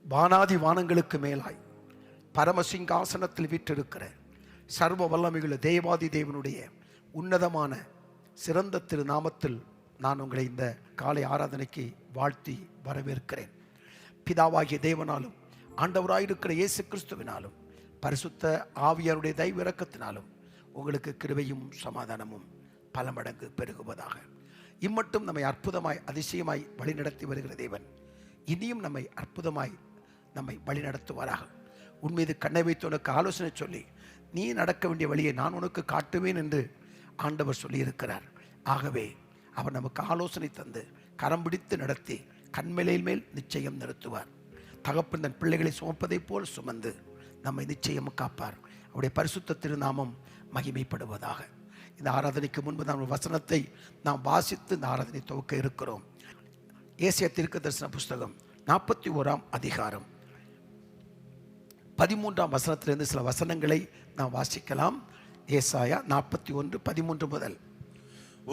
வானாதி வானங்களுக்கு மேலாய் பரமசிங்காசனத்தில் வீற்றிருக்கிற சர்வ வல்லமையுள்ள தேவாதி தேவனுடைய உன்னதமான சிறந்த திருநாமத்தில் நான் உங்களை இந்த காலை ஆராதனைக்கு வாழ்த்தி வரவேற்கிறேன். பிதாவாகிய தேவனாலும் ஆண்டவராயிருக்கிற இயேசு கிறிஸ்துவினாலும் பரிசுத்த ஆவியாருடைய தயவு இரக்கத்தினாலும் உங்களுக்கு கிருபையும் சமாதானமும் பல மடங்கு பெருகுவதாக. இம்மட்டும் நம்மை அற்புதமாய் அதிசயமாய் வழிநடத்தி வருகிற தேவன் இனியும் நம்மை அற்புதமாய் நம்மை வழிநடத்துவாராக. உன்மீது கண்ணை வைத்து உனக்கு ஆலோசனை சொல்லி நீ நடக்க வேண்டிய வழியை நான் உனக்கு காட்டுவேன் என்று ஆண்டவர் சொல்லியிருக்கிறார். ஆகவே அவர் நமக்கு ஆலோசனை தந்து கரம் பிடித்து நடத்தி கண்மலையில் மேல் நிச்சயம் நிறுத்துவார். தகப்பன் தன் பிள்ளைகளை சுமப்பதை போல் சுமந்து நம்மை நிச்சயம் காப்பார். அவருடைய பரிசுத்த திருநாமம் மகிமைப்படுவதாக. இந்த ஆராதனைக்கு முன்பு நாம் வசனத்தை நாம் வாசித்து இந்த ஆராதனை துவக்க இருக்கிறோம். ஏசாயா தீர்க்கதரிசன புஸ்தகம் 41ஆம் அதிகாரம் 13ஆம் வசனத்திலிருந்து சில வசனங்களை நாம் வாசிக்கலாம். ஏசாயா 41:13 முதல்.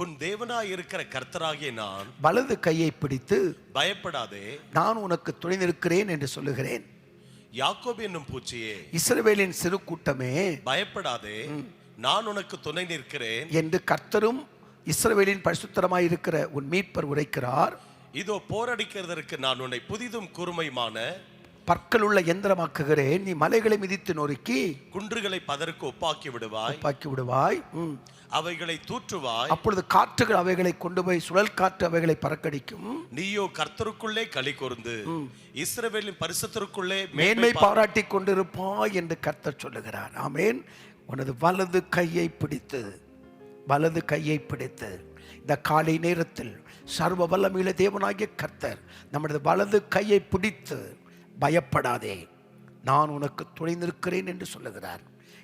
உன் தேவனாய் இருக்கிற கர்த்தராகிய நான் வலது கையை பிடித்து பயப்படாதே, நான் உனக்கு துணை நிற்கிறேன் என்று சொல்லுகிறேன். யாக்கோபு என்னும் பூச்சியே, இஸ்ரவேலின் சிறு கூட்டமே, பயப்படாதே, நான் உனக்கு துணை நிற்கிறேன் என்று கர்த்தரும் இஸ்ரவேலின் பரிசுத்தரமாய் இருக்கிற உன் மீட்பர் உரைக்கிறார். இதோ போரடிக்கிறதற்கு நான் உன்னை புதிதும் கூர்மையுமான பற்கள் உள்ள எந்திரமாக்குகிறேன். நீ மலைகளை மிதித்து நொறுக்கி குன்றுகளை பதருக்கு ஒப்பாக்கி விடுவாய், அவைகளை தூற்றுவாய். அப்பொழுது காற்றுகள் அவைகளை கொண்டு போய் சுழல் காற்று அவைகளை பறக்கடிக்கும். நீயோ கர்த்தருக்குள்ளே களி கூர்ந்து இஸ்ரவேலின் பரிசுத்தருக்குள்ளே மேன்மை பாராட்டி கொண்டிருப்பாய் என்று கர்த்தர் சொல்லுகிறார். ஆமென். உனது வலது கையை பிடித்து இந்த காலை நேரத்தில் சர்வ வல்லமையுள்ள தேவனாகிய கர்த்தர் நமது வலது கையை பிடித்து பயப்படாதே, நான் உனக்கு துணை நிற்கிறேன் என்று சொல்லுகிறார்.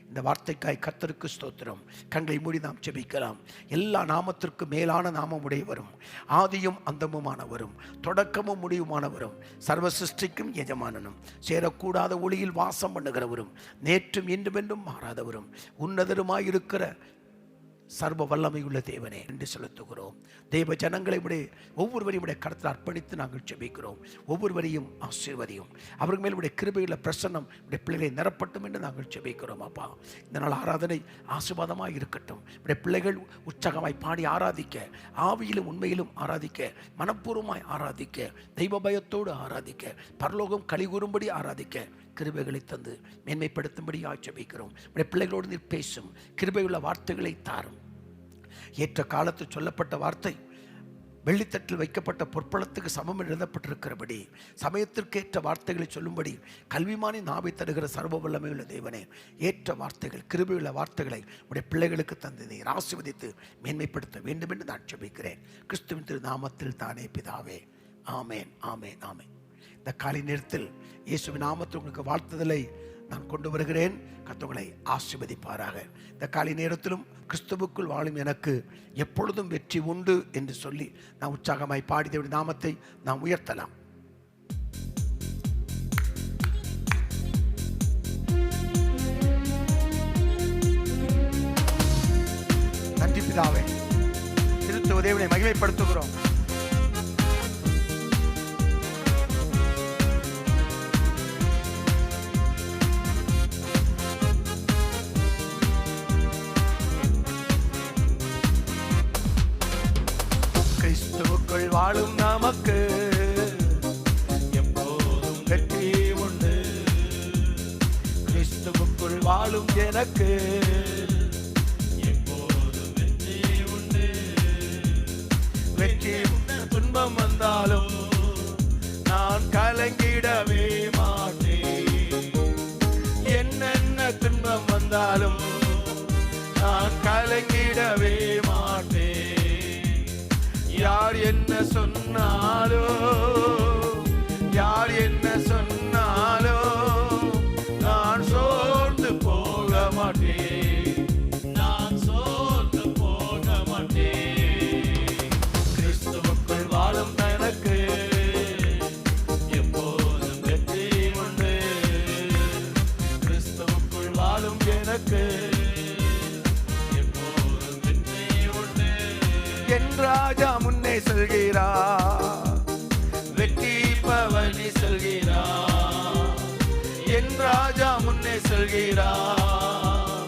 இந்த வார்த்தைக்காய் கர்த்தருக்கு ஸ்தோத்திரம். கண்களை மூடி நாம் ஜெபிக்கலாம். எல்லா நாமத்திற்கும் மேலான நாமம் உடையவரும், ஆதியும் அந்தமுமானவரும், தொடக்கமும் முடிவுமானவரும், சர்வ சிருஷ்டிக்கும் எஜமானனும், சேரக்கூடாத ஒளியில் வாசம் பண்ணுகிறவரும், நேற்றும் இன்றுமென்றும் மாறாதவரும், உன்னதருமாயிருக்கிற சர்வ வல்லமையுள்ள தேவனே என்று செலுத்துகிறோம். தேவ ஜனங்களை ஒவ்வொருவரையும் கருத்தில் அர்ப்பணித்து நாங்கள் ஜெபிக்கிறோம். ஒவ்வொருவரையும் ஆசீர்வதியும். அவர்கள் மேல் கிருபையுள்ள பிரசன்னம் பிள்ளைகளை நிரப்பட்டும் என்று நாங்கள் ஜெபிக்கிறோம். அப்பா, இந்த நாள் ஆராதனை ஆசீர்வாதமாக இருக்கட்டும். பிள்ளைகள் உற்சாகமாய் பாடி ஆராதிக்க, ஆவியிலும் உண்மையிலும் ஆராதிக்க, மனப்பூர்வமாய் ஆராதிக்க, தெய்வ பயத்தோடு ஆராதிக்க, பரலோகம் கலிகூறும்படி ஆராதிக்க கிருபைகளை தந்து மேன்மைப்படுத்தும்படி ஜெபிக்கிறோம். பிள்ளைகளோடு நீர் பேசும், கிருபையுள்ள வார்த்தைகளை தாரும். ஏற்ற காலத்தில் சொல்லப்பட்ட வார்த்தை வெள்ளித்தட்டில் வைக்கப்பட்ட பொற்பளத்துக்கு சமம் எழுதப்பட்டிருக்கிறபடி சமயத்திற்கேற்ற வார்த்தைகளை சொல்லும்படி கல்விமானி நாவை தருகிற சர்வ வல்லமையுள்ள தேவனே, ஏற்ற வார்த்தைகள், கிருபையுள்ள வார்த்தைகளை உடைய பிள்ளைகளுக்கு தந்து நீர் ஆசீர்வதித்து மேன்மைப்படுத்த வேண்டும் என்று நான் ஜெபிக்கிறேன். கிறிஸ்துவின் திரு நாமத்தில் தானே பிதாவே. ஆமேன், ஆமேன், ஆமேன். இந்த காலை நேரத்தில் இயேசுவின் நாமத்தில் உங்களுக்கு வாழ்த்துதலை நான் கொண்டு வருகிறேன். கர்த்தரை ஆசீர்வதிப்பாராக. இந்த காலை நேரத்திலும் கிறிஸ்துவுக்குள் வாழும் எனக்கு எப்பொழுதும் வெற்றி உண்டு என்று சொல்லி நான் உற்சாகமாய் பாடி தேவனுடைய நாமத்தை நாம் உயர்த்தலாம். நன்றி பிதாவே, கிறிஸ்துவ தேவனை மகிமைப்படுத்துகிறோம். வாழும் நமக்கு எப்போதும் வெற்றி உண்டு. கிறிஸ்துவுக்குள் வாழும் எனக்கு எப்போதும் வெற்றி உண்டு. வெற்றி துன்பம் வந்தாலும் நான் கலங்கிடவே மாட்டேன். என்னென்ன துன்பம் வந்தாலும் நான் கலங்கிடவே மாட்டேன். யார் என்ன சொன்னாலோ, யார் என்ன சொன்னாலோ நான் சோர்ந்து போக மாட்டேன், நான் சோர்ந்து போக மாட்டேன். கிறிஸ்துவுக்குள் வாழும் எனக்கு எப்போதும் வெற்றி உண்டு. கிறிஸ்துவுக்குள் வாழும் எனக்கு என் ராஜா முன்னே செல்கிறார், வெற்றி பவனி செல்கிறார். என் ராஜா முன்னே செல்கிறார்,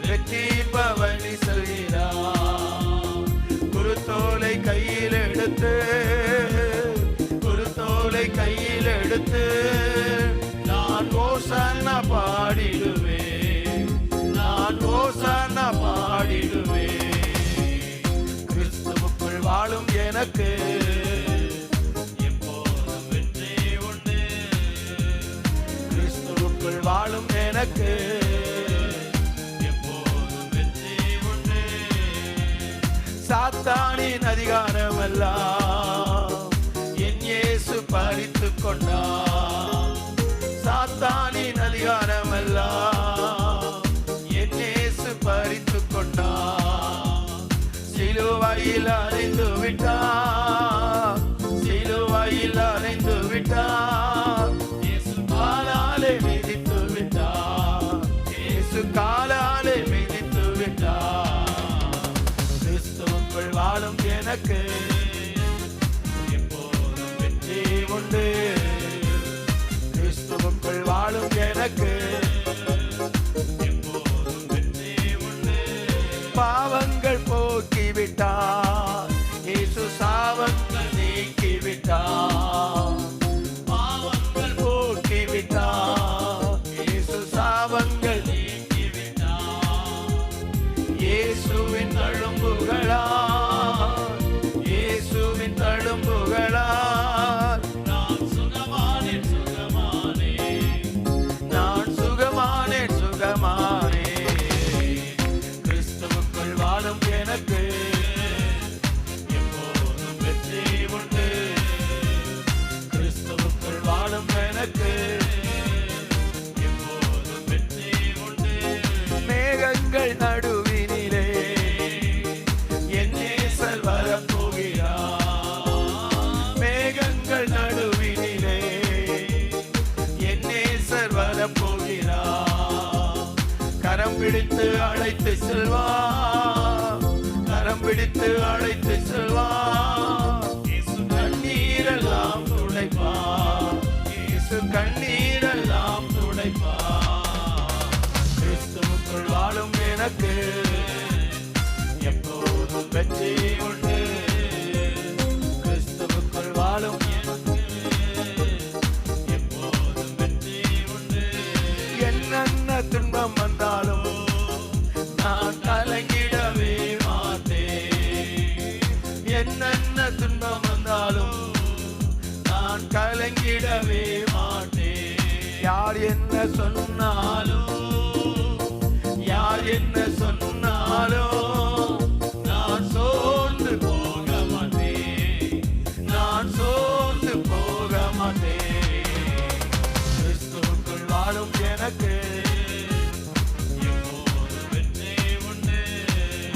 வெற்றி பவனி செல்கிறார். குருத்தோலை கையில் எடுத்து, குருத்தோலை கையில் எடுத்து நான் ஓசன்னா பாடிடுவேன், நான் ஓசன்னா பாடிடுவேன். கிறிஸ்துவுக்குள் வாழும் எனக்கு எப்போதும் வெற்றி உண்டு, கிறிஸ்துவுக்குள் வாழும் எனக்கு எப்போதும் வெற்றி உண்டு. சாத்தானின் அதிகாரம் எல்லாம் என் இயேசு பறித்து கொண்டார், சாத்தானின் அதிகாரம் எல்லாம் என் இயேசு பறித்து கொண்டார். சிலுவையில் அறைந்து விட்டார், சிலுவையில் அறைந்து விட்டார். இயேசு காலாலே மிதித்து விட்டார், இயேசு காலாலே மிதித்து விட்டார். கிறிஸ்துவுக்குள் வாழும் எனக்கு எப்போதும் வெற்றி உண்டு, கிறிஸ்துவுக்குள் வாழும் எனக்கு எப்போதும் வெற்றி உண்டு. பாவங்கள் போக்கிவிட்டார் இயேசு, சாவங்கள் நீக்கிவிட்டார். பாவங்கள் போக்கிவிட்டார் இயேசு, சாவங்கள் நீக்கிவிட்டார். இயேசுவின் தழும்புகளால், இயேசுவின் தழும்புகளால் நான் சுகமானேன், சுகமானேன், நான் சுகமானேன், சுகமானேன். கிறிஸ்துவுக்குள் வாழும் எனக்கு எப்போதும் வெற்றி உண்டு, கிறிஸ்துவுக்குள் வாழும் எனக்கு எப்போதும் வெற்றி உண்டு. மேகங்கள் நடுவினிலே என் நேசர் வரப்போகிறார், மேகங்கள் நடுவினிலே என் நேசர் வரப்போகிறார். கரம் பிடித்து அழைத்து செல்வார், கரம் பிடித்து அழைத்து செல்வார். இயேசு கண்ணீரெல்லாம் துடைப்பார், இயேசு கண்ணீரெல்லாம் துடைப்பார். கிறிஸ்துவுக்குள் வாழும் எனக்கு எப்போதும் வெற்றி உண்டு, கிறிஸ்துவுக்குள் வாழும் எனக்கு எப்போதும் வெற்றி உண்டு. என்னென்ன துன்பம் வந்தாலும் நான் கலங்கிடவே மாட்டேன், என்னென்ன துன்பம் வந்தாலும் நான் கலங்கிடவே மாட்டேன். யார் என்ன சொன்னாலும், யார் என்ன சொன்னாலும் நான் சோர்ந்து போக மாட்டேன், நான் சோர்ந்து போக மாட்டேன். கிறிஸ்துவுக்குள் வாழும் எனக்கு எப்போதும் வெற்றி உண்டு.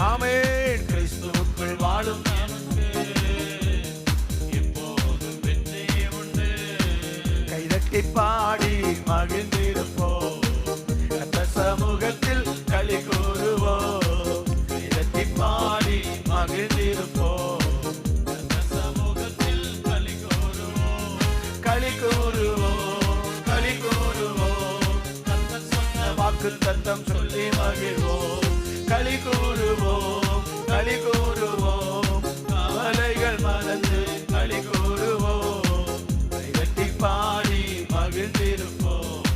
ஆமென். கிறிஸ்துவுக்குள் வாழும் எனக்கு எப்போதும் வெற்றி உண்டு. கைதட்டி பாடி மகிழ்ந்திருப்போம், கர்த்தர் சமூகத்தில் களி கூறுவோம். கைதட்டி பாடி மகிழ்ந்திருப்போம், கர்த்தர் சமூகத்தில் களி கூறுவோம். களி கூறுவோம், களி கூறுவோம், கர்த்தர் சொன்ன வாக்குத்தத்தம் சொல்லி மகிழ்வோம். களி கூறுவோம், களி கூறுவோம், கவலைகள் மறந்து களி கூறுவோம். கைதட்டி பாடி மகிழ்ந்திருப்போம்,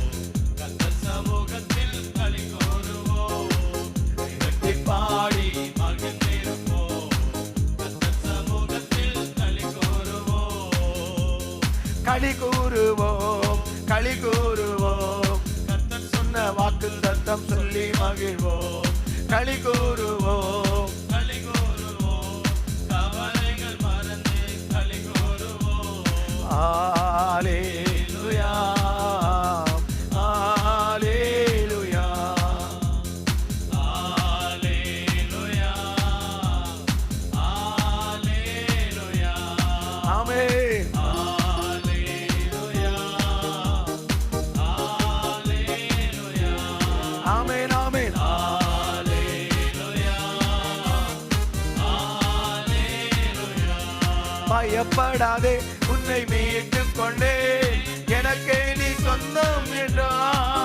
கர்த்தர் சமூகத்தில் களி கூறுவோம். கைதட்டி பாடி மகிழ்ந்திருப்போம், கர்த்தர் சமூகத்தில் களி கூறுவோம். களி கூறுவோம், களி கூறுவோம், கர்த்தர் சொன்ன வாக்குத்தத்தம் சொல்லி மகிழ்வோம். களி கூறுவோம், களி கூறுவோம், கவலைகள் மறந்து களி கூறுவோம். ஹல்லேலூயா, ஹல்லேலூயா, ஹல்லேலூயா, ஹல்லேலூயா. ஆமென். ஹல்லேலூயா, ஹல்லேலூயா, ஆமென், ஆமென். பயப்படாதே, உன்னை மீட்டுக் கொண்டே, எனக்கே நீ சொந்தம் என்றார்.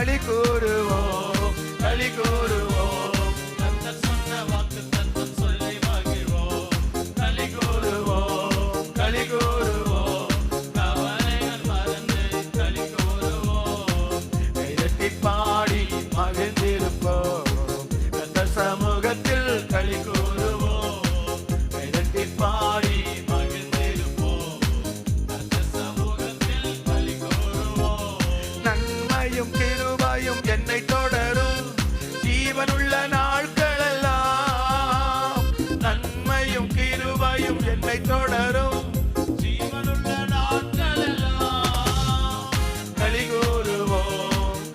களி கூறுவோம், களி கூறுவோம். கர்த்தர் சொன்ன வாக்கு தத்தம் சொல்லி மகிழ்வோம். களி கூறுவோம், களி கூறுவோம். கவலைகள் மறந்து களி கூறுவோம். கைதட்டி பாடி மகிழ்ந்திருப்போம். கர்த்தர் சமூகத்தில் களி கூறுவோம். கைதட்டி பாடி மகிழ்ந்திருப்போம். கர்த்தர் சமூகத்தில் களி கூறுவோம். நன்மையும் கிருபையும் என்னை தொடரும் ஜீவனுள்ள நாட்களெல்லாம். நன்மையும் கிருபையும் என்னை தொடரும் ஜீவனுள்ள நாட்களெல்லாம் களி கூறுவோம்,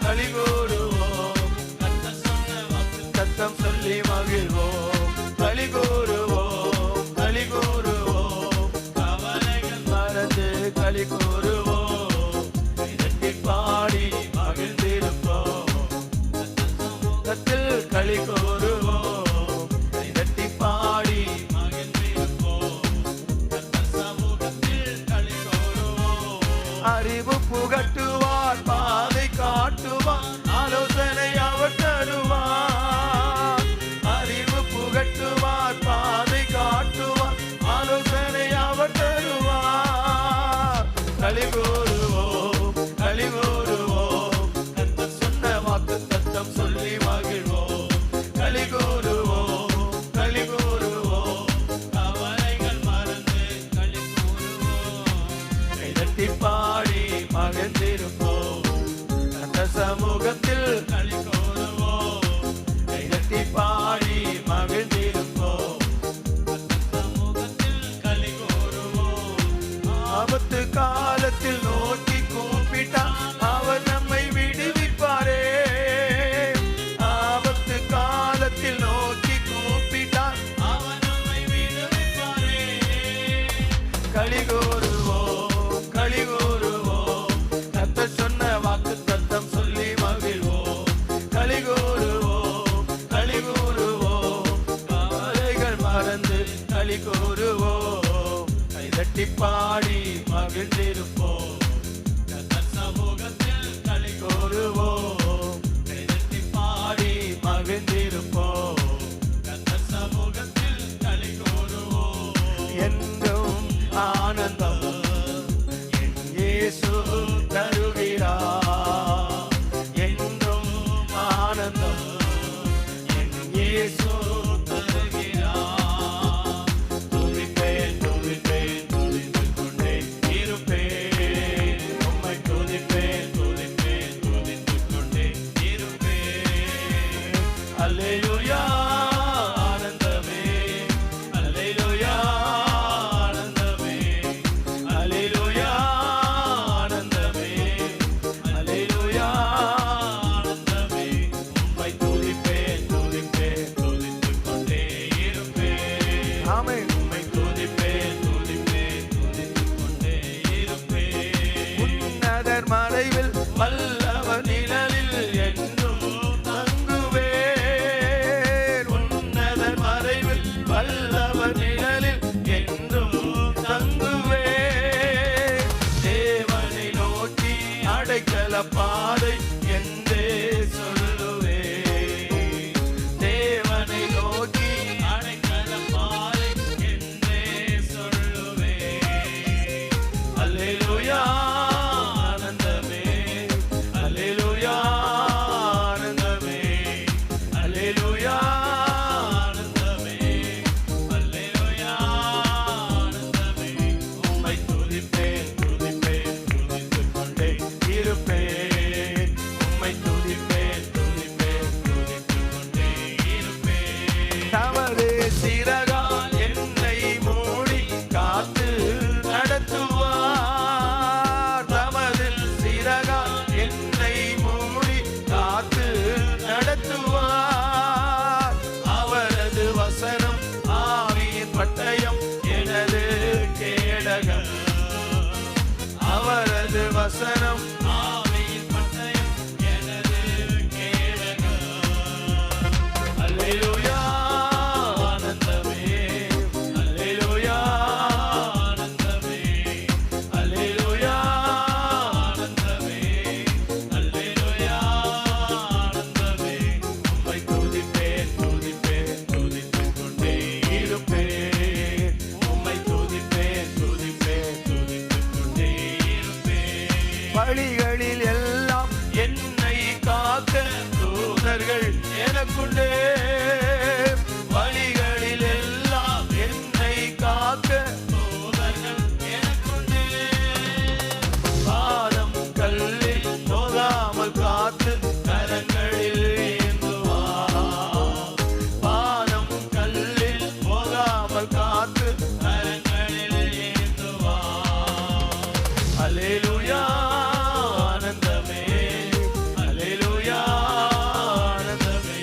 களி கூறுவோம். கர்த்தர் சொன்ன வாக்கு சத்தம் சொல்லி மகிழ்வோம். களி கூறுவோம், களி கூறுவோம். கவலைகள் மறந்து களி கூறுவோம். கைதட்டி பாடி மகிழ்ந்திருப்போம். சத்தத்தில் களி கூறுவோம். கைதட்டி பாடி மகிழ்ந்திருப்போம். கர்த்தர் சமூகத்தில் களி கூறுவோம். அறிவு புகட்டுவார், பாதை காட்டுவார், ஆலோசனை அவர் தருவார். அறிவு புகட்டுவார், பாதை காட்டுவார், ஆலோசனை அவர் தருவார். களி கூறுவோம், களி கூறுவோம். கர்த்தர் சொன்ன வாக்கு தத்தம் சொல்லி மகிழ்வோம். களி கூறுவோம், களி கூறுவோம். கவலைகள் மறந்து களி கூறுவோம். கைதட்டி பாடி மகிழ்ந்திருப்போம். கர்த்தர் சமூகத்தில் களி கூறுவோம். கைதட்டி பாடி மகிழ்ந்திருப்போம். சமூகத்தில் களி கூறுவோம். ஆபத்து காலத்தில் நோக்கி கூப்பிட்டார், அவர் நம்மை விடுவிப்பாரே. ஆபத்து காலத்தில் நோக்கி கூப்பிட்டார், அவர் நம்மை விடுவிப்பாரே. களி கூறுவோம், களி கூறுவோம். கர்த்தர் சொன்ன வாக்கு தத்தம் சொல்லி மகிழ்வோம். களி கூறுவோம், களி கூறுவோம். கவலைகள் மறந்து களி கூறுவோம். கைதட்டி பாடி மகிழ்ந்திருப்போம். கர்த்தர் சமூகத்தில் களி கூறுவோம். கைதட்டி பாடி மகிழ்ந்திருப்போம். கர்த்தர் சமூகத்தில் களி கூறுவோம். என்றும் ஆனந்தம் என் இயேசு தருகிறார். என்றும் ஆனந்தம் என் இயேசு தருகிறார். துதிப்பேன், துதிப்பேன், துதித்துக் கொண்டே இருப்பேன். உம்மை துதிப்பேன், துதிப்பேன், துதித்துக் கொண்டே இருப்பேன். அல்லேலூயா ஆனந்தமே, அல்லேலூயா ஆனந்தமே, அல்லேலூயா ஆனந்தமே, அல்லேலூயா ஆனந்தமே. உம்மை துதிப்பேன், துதிப்பேன், துதித்துக் கொண்டே இருப்பேன். ஆமென். உம்மை துதிப்பேன், துதிப்பேன், துதித்துக் கொண்டே இருப்பேன். உன்னதர் மறைவில் வல்லவர் நிழலில் என்றும் தங்குவேன். உன்னதர் மறைவில் வல்லவர் நிழலில் என்றும் தங்குவேன். தேவனை நோக்கி அடைக்கல பாதை என்றே சொல்லுவேன். தேவனை நோக்கி அடைக்கல பாறை என்றே சொல்லுவேன். அல்லேலூயா ஆனந்தமே, அல்லேலூயா ஆனந்தமே, அல்லேலூயா ஆனந்தமே, அல்லேலூயா ஆனந்தமே. உம்மை துதிப்பேன், துதிப்பேன், துதித்துக் கொண்டே இருப்பேன். உம்மை துதிப்பேன், துதிப்பேன், துதித்துக் கொண்டே இருப்பேன். தமது சிறகால் என்னை மூடி காத்து நடத்துவார். தமது சிறகால் என்னை மூடி காத்து நடத்துவார். அவரது வசனம் ஆவியின் பட்டயம் எனது கேடகம். அவரது வசனம் ஆவியின் பட்டயம் எனது கேடகம். அல்லேலூயா ஆனந்தமே, அல்லேலூயா ஆனந்தமே, அல்லேலூயா ஆனந்தமே, அல்லேலூயா தூதர்கள் எனக்குள்ளே, வழிகளில் எல்லாம் என்னை காக்க தூதர்கள் எனக்குள்ளே. பாதம் கல்லில் போகாமல் காத்து கரங்களில் ஏந்துவார். பாதம் கல்லில் போகாமல் காத்து கரங்களில் ஏந்துவார். அல்லேலூயா ஆனந்தமே, அல்லேலூயா ஆனந்தமே,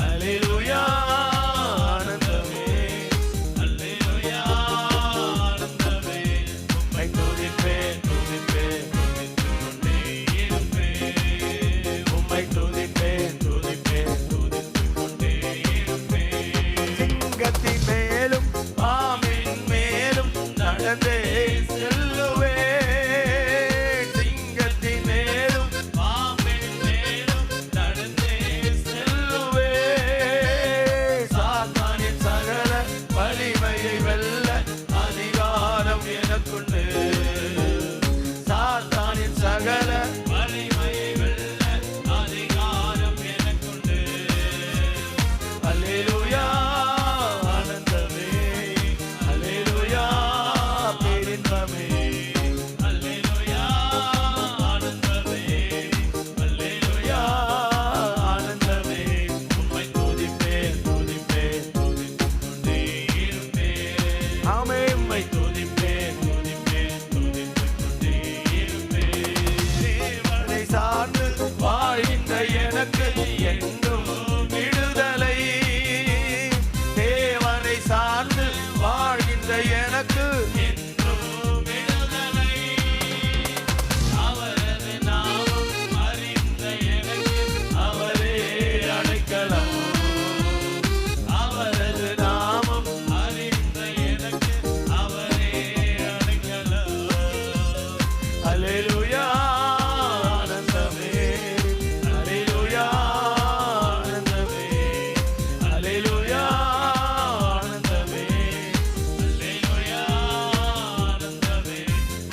அல்லேலூயா ஆனந்தமே, அல்லேலூயா ஆனந்தமே. உம்மை துதிப்பேன் துதிப்பேன் துதித்துக் கொண்டே இருப்பேன். உம்மை துதிப்பேன் துதிப்பேன் துதித்துக் கொண்டே இருப்பேன். சிங்கத்தின் மேலும் பாம்பின் மேலும் நடந்தே செல்லுவேன். சிங்கத்தின் மேலும் பாம்பின் மேலும் நடந்தே செல்லுவேன். சாத்தானின் சகல வலிமையை வெல்ல அதிகாரம் எனக்குண்டு. சாத்தானின் சகல வலிமையை வெல்ல அதிகாரம் எனக்குண்டு. அல்லேலூயா ஆனந்தமே, அல்லேலூயா பேரின்பமே, அல்லேலூயா ஆனந்தமே, அல்லேலூயா ஆனந்தமே. உம்மை துதிப்பேன் துதிப்பேன் துதித்துக் கொண்டே இருப்பேன். ஆமே, உம்மை துதிப்பேன் துதிப்பேன் துதித்துக் கொண்டே இருப்பேன். தேவனை சார்ந்து வாழ்கின்ற எனக்கு என்றும் விடுதலை. தேவனை சார்ந்து வாழ்கின்ற எனக்கு என்றும் விடுதலை. அவரது நாமம் அறிந்த எனக்கு அவரே அடைக்கலம். அவரது நாமம் அறிந்த எனக்கு அவரே அடைக்கலம். அல்லேலூயா ஆனந்தமே, அல்லேலூயா ஆனந்தமே, அல்லேலூயா ஆனந்தமே, அல்லேலூயா ஆனந்தமே.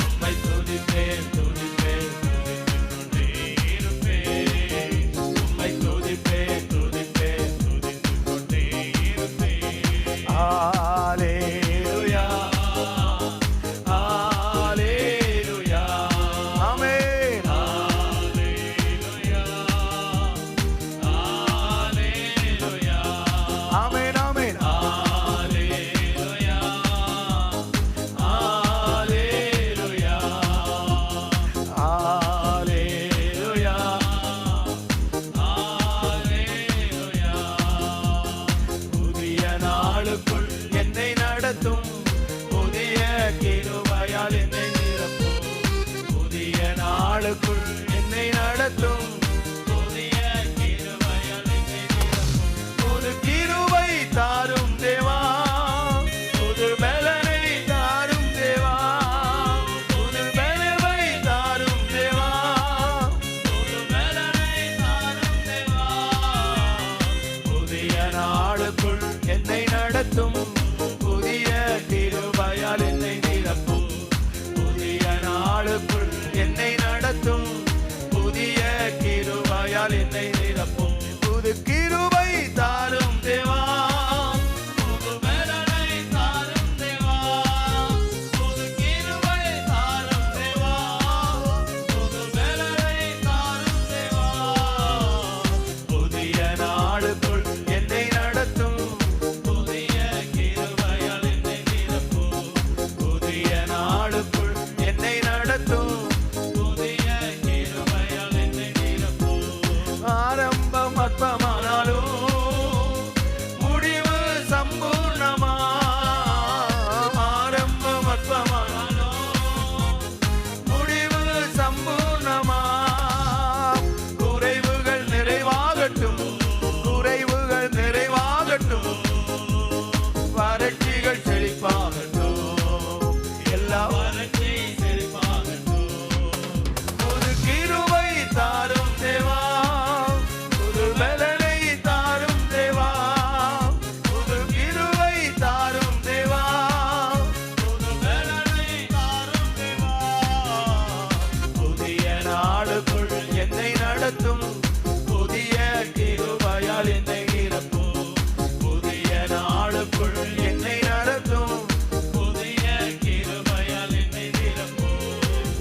உம்மை துதிப்பேன் துதிப்பேன் துதித்துக் கொண்டே இருப்பேன். உம்மை துதிப்பேன் துதிப்பேன் துதித்துக் கொண்டே இருப்பேன். ஹல்லேலூயா ஹல்லேலூயா ஆமென். ஹல்லேலூயா ஹல்லேலூயா ஆமென் ஆமென். ஹல்லேலூயா ஹல்லேலூயா ஹல்லேலூயா ஹல்லேலூயா. புதிய நாளுக்குள் என்னை நடத்தும், புதிய கிருபையால் என்னை நிரப்பும். புதிய நாளுக்குள் என்னை நடத்தும், புதிய கிருபையால் என்னை நிரப்பும். புது கிருபை தாரும் தேவா, புது பலனை தாரும் தேவா, புது பலனை தாரும் தேவா, புது பலனை தாரும் தேவா. புதிய நாளுக்குள் என்னை நடத்தும், புதிய கிருபையால் என்னை நிரப்பும். புதிய நாளுக்குள் என்னை நடத்தும், புதிய கிருபையால் என்னை நிரப்பும். புது கிருபை தாரும் தேவா, புது பலனை தாரும் தேவா, புது கிருபை தாரும் தேவா, புது பலனை தாரும் தேவா. புதிய நாளுக்குள் என்னை நடத்தும், புதிய கிருபையால்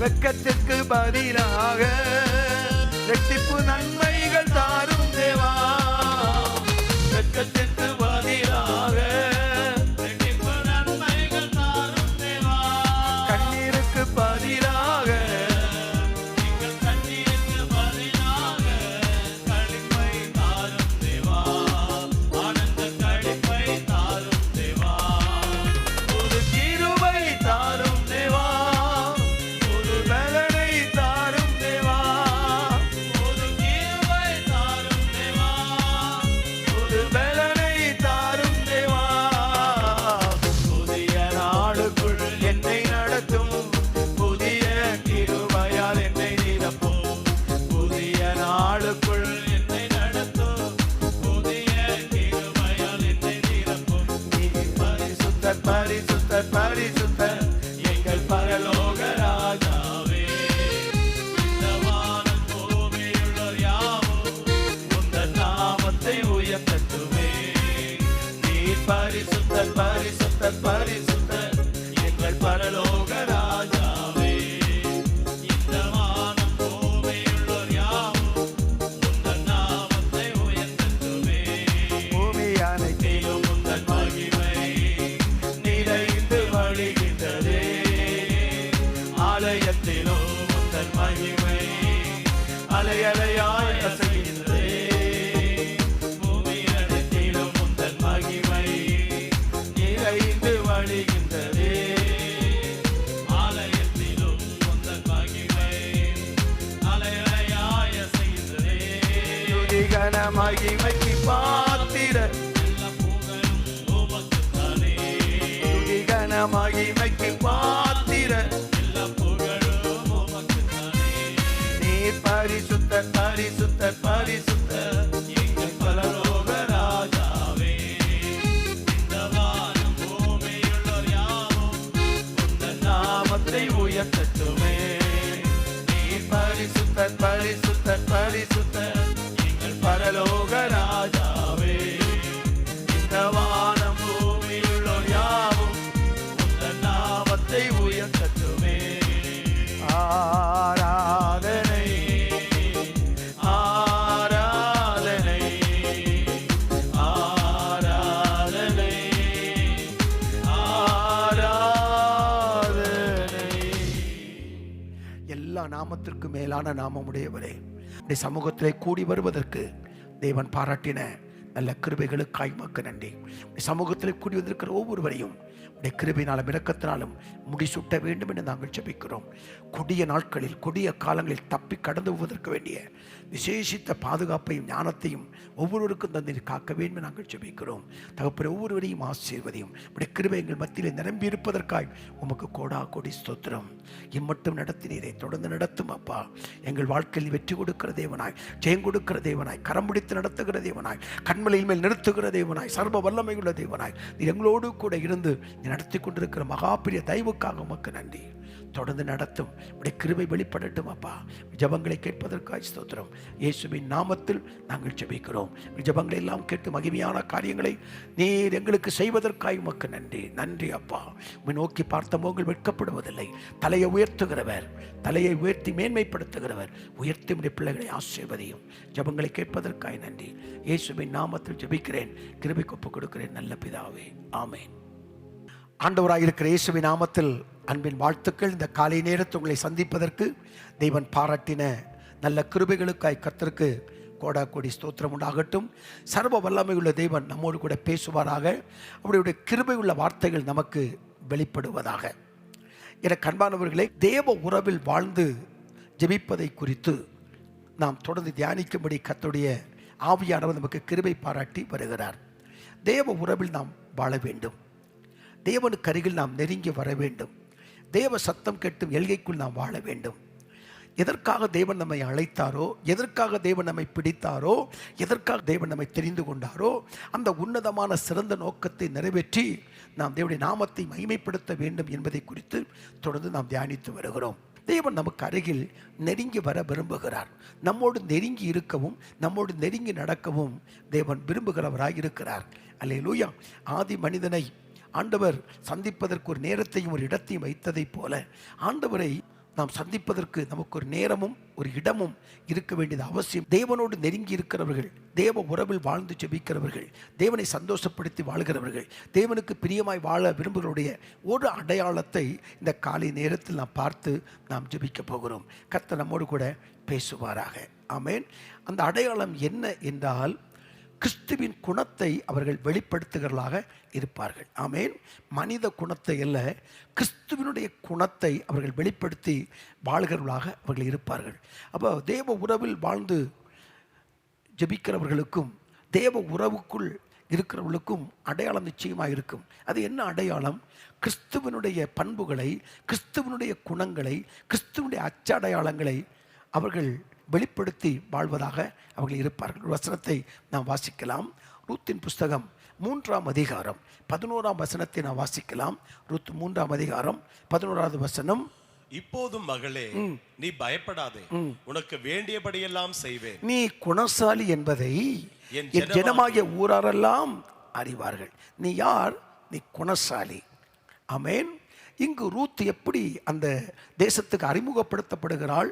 வெட்கத்திற்கு பதிலாக இரட்டிப்பு நன்மைகள் தாரும் தேவா. வெட்கத்திற்கு பதிலாக இரட்டிப்பு நன்மைகள் தாரும் தேவா. கண்ணீருக்கு பதிலாக எங்கள் கண்ணீருக்கு பதிலாக களிப்பை தாரும் தேவா. ஆனந்த களிப்பை தாரும் தேவா. ஒரு கிருபை தாரும் தேவா. ஒரு பலனை தாரும் தேவா. ஒரு கிருபை தாரும் தேவா. ஒரு பலனை தாரும் தேவா. புதிய நாளுக்குள் என்னை நடத்தும். புதிய கிருபையால் என்னை நிரப்பும். புதிய நாளுக்குள் என்னை நடத்தும். புதிய கிருபையால் என்னை நிரப்பும். நீ பரிசுத்தர் பரிசுத்தர் பரிசுத்தர் எங்கள் பரலோக ராஜாவே. இந்த வானம் பூமியுள்ளோர் யாவும் உந்தன் நாமத்தை உயர்த்தட்டுமே. நீ பரிசுத்தர் பரிசுத்தர் பரிசுத்தர் எங்கள் பரலோக ராஜாவே. இந்த வானம் பூமியுள்ளோர் யாவும் உந்தன் நாமத்தை உயர்த்தட்டுமே. பூமி அனைத்திலும் உந்தன் மகிமை நிறைந்து வழிகின்றதே. ஆலயத்திலும் உந்தன் மகிமை அலை அலையாய் அசைகின்றதே. பூமி அனைத்திலும் உந்தன் மகிமை நிறைந்து வழிகின்றதே. ஆலயத்திலும் உந்தன் மகிமை அலை அலையாய் அசைகின்றதே. துதிகன மகிமைக்கு பாத்திர எல்லா புகழும் உமக்குத்தானே. துதிகன மகிமைக்கு பாத்திர எல்லா புகழும் உமக்குத்தானே. நீ பரிசுத்தர் பரிசுத்தர் பரிசுத்தர் எங்கள் பரலோக ராஜாவே. இந்த வானம் பூமியுள்ளோர் யாவும் உந்தன் நாமத்தை உயர்த்தட்டுமே. நீ பரிசுத்தர் பரிசுத்தர் பரிசுத்தர் எங்கள் பரலோக ராஜாவே. இந்த வானம் பூமியுள்ளோர் யாவும் உந்தன் நாமத்தை உயர்த்தட்டுமே. ஆராதனை ஆராதனை ஆராதனை ஆராதனை. எல்லா நாமத்திற்கு மேலான நாமமுடையவரே, உடைய சமூகத்திலே கூடி வருவதற்கு தேவன் பாராட்டின நல்ல கிருபைகளுக்காய் மக்கு நன்றி. உடைய சமூகத்தில் கூடி வந்திருக்கிற ஒவ்வொருவரையும் உடைய கிருபையினாலும் இரக்கத்தினாலும் முடிசூட்ட வேண்டும் என்று நாங்கள் ஜெபிக்கிறோம். கொடிய நாட்களில் கொடிய காலங்களில் தப்பி கடந்து போவதற்கு வேண்டிய விசேஷித்த பாதுகாப்பையும் ஞானத்தையும் ஒவ்வொருவருக்கும் தந்து காக்க வேண்டும் என்று நாங்கள் ஜெபிக்கிறோம். தகப்பனே, ஒவ்வொருவரையும் ஆசீர்வதியும். உடைய கிருபை எங்கள் மத்தியில் நிரம்பி இருப்பதற்காய் உமக்கு கோடா கோடி ஸ்தோத்திரம். இம்மட்டும் நடத்தினீரே, தொடர்ந்து நடத்தும் அப்பா. எங்கள் வாழ்க்கையில் வெற்றி கொடுக்கிற தேவனாய், ஜெயம் கொடுக்கிற தேவனாய், கரம் பிடித்து நடத்துகிற தேவனாய், கண்மலையின் மேல் நிறுத்துகிற தேவனாய், சர்வ வல்லமையுள்ள தேவனாய், நீ எங்களோடு கூட இருந்து நீ நடத்தி கொண்டிருக்கிற மகாபிரிய தயவுக்காக உமக்கு நன்றி. தொடர்ந்து நடத்தும். உடைய கிருபை வெளிப்படட்டும் அப்பா. ஜெபங்களை கேட்பதற்காய் ஸ்தோத்திரம். இயேசுவின் நாமத்தில் நாங்கள் ஜெபிக்கிறோம். ஜெபங்களை எல்லாம் கேட்டு மகிமையான காரியங்களை நீர் எங்களுக்கு செய்வதற்காய் உமக்கு நன்றி. நன்றி அப்பா. உம்மை நோக்கி பார்த்த மோங்கள் வெட்கப்படுவதில்லை. தலையை உயர்த்துகிறவர், தலையை உயர்த்தி மேன்மைப்படுத்துகிறவர். உயர்த்தி உடைய பிள்ளைகளை ஆசீர்வதியும். ஜெபங்களை கேட்பதற்காய் நன்றி. இயேசுவின் நாமத்தில் ஜெபிக்கிறேன், கிருபை ஒப்புக் கொடுக்கிறேன் நல்ல பிதாவே, ஆமென். ஆண்டவராயிருக்கிற இயேசுவின் நாமத்தில் அன்பின் வாழ்த்துக்கள். இந்த காலை நேரத்தில் உங்களை சந்திப்பதற்கு தேவன் பாராட்டின நல்ல கிருபைகளுக்காய் கர்த்தருக்கு கோடா கோடி ஸ்தோத்திரம் உண்டாகட்டும். சர்வ வல்லமை உள்ள தேவன் நம்மோடு கூட பேசுவாராக. அவருடைய கிருபை உள்ள வார்த்தைகள் நமக்கு வெளிப்படுவதாக. என கண்பானவர்களே, தேவ உறவில் வாழ்ந்து ஜெபிப்பதை குறித்து நாம் தொடர்ந்து தியானிக்கும்படி கர்த்தருடைய ஆவியானவர் நமக்கு கிருபை பாராட்டி வருகிறார். தேவ உறவில் நாம் வாழ வேண்டும். தேவனுக்கு அருகில் நாம் நெருங்கி வர வேண்டும். தேவ சத்தம் கேட்டும் எல்கைக்குள் நாம் வாழ வேண்டும். எதற்காக தேவன் நம்மை அழைத்தாரோ, எதற்காக தேவன் நம்மை பிடித்தாரோ, எதற்காக தேவன் நம்மை தெரிந்து கொண்டாரோ, அந்த உன்னதமான சிறந்த நோக்கத்தை நிறைவேற்றி நாம் தேவனுடைய நாமத்தை மகிமைப்படுத்த வேண்டும் என்பதை குறித்து தொடர்ந்து நாம் தியானித்து வருகிறோம். தேவன் நமக்கு அருகில் நெருங்கி வர விரும்புகிறார். நம்மோடு நெருங்கி இருக்கவும், நம்மோடு நெருங்கி நடக்கவும் தேவன் விரும்புகிறவராய் இருக்கிறார். அல்லேலூயா. ஆதி மனிதனை ஆண்டவர் சந்திப்பதற்கு ஒரு நேரத்தையும் ஒரு இடத்தையும் வைத்ததைப் போல ஆண்டவரை நாம் சந்திப்பதற்கு நமக்கு ஒரு நேரமும் ஒரு இடமும் இருக்க வேண்டியது அவசியம். தேவனோடு நெருங்கி இருக்கிறவர்கள், தேவ உறவில் வாழ்ந்து ஜெபிக்கிறவர்கள், தேவனை சந்தோஷப்படுத்தி வாழ்கிறவர்கள், தேவனுக்கு பிரியமாய் வாழ விரும்புகளுடைய ஒரு அடையாளத்தை இந்த காலை நேரத்தில் நாம் பார்த்து நாம் ஜெபிக்க போகிறோம். கர்த்தர் நம்மோடு கூட பேசுவாராக. ஆமென். அந்த அடையாளம் என்ன என்றால், கிறிஸ்துவின் குணத்தை அவர்கள் வெளிப்படுத்துகிறவர்களாக இருப்பார்கள். ஆமென். மனித குணத்தை அல்ல, கிறிஸ்துவினுடைய குணத்தை அவர்கள் வெளிப்படுத்தி வாழ்கிறவர்களாக அவர்கள் இருப்பார்கள். அப்போ தேவ உறவில் வாழ்ந்து ஜெபிக்கிறவர்களுக்கும் தேவ உறவுக்குள் இருக்கிறவர்களுக்கும் அடையாளம் நிச்சயமாக இருக்கும். அது என்ன அடையாளம்? கிறிஸ்துவனுடைய பண்புகளை, கிறிஸ்துவனுடைய குணங்களை, கிறிஸ்துவனுடைய அச்சடையாளங்களை அவர்கள் வெளிப்படுத்தி வாழ்வதாக அவர்கள் இருப்பார்கள். ஒரு வசனத்தை நாம் வாசிக்கலாம். ரூத்தின் புஸ்தகம் 3ஆம் அதிகாரம் 11ஆம் வசனத்தை நாம் வாசிக்கலாம். ரூத் 3ஆம் அதிகாரம் 11வது வசனம். இப்போதும் மகளே, நீ பயப்படாதே, உனக்கு வேண்டியபடியெல்லாம் செய்வேன். நீ குணசாலி என்பதை என் ஜனமாகிய ஊராரெல்லாம் அறிவார்கள். நீ யார்? நீ குணசாலி. ஆமென். இங்கு ரூத் எப்படி அந்த தேசத்துக்கு அறிமுகப்படுத்தப்படுகிறாள்,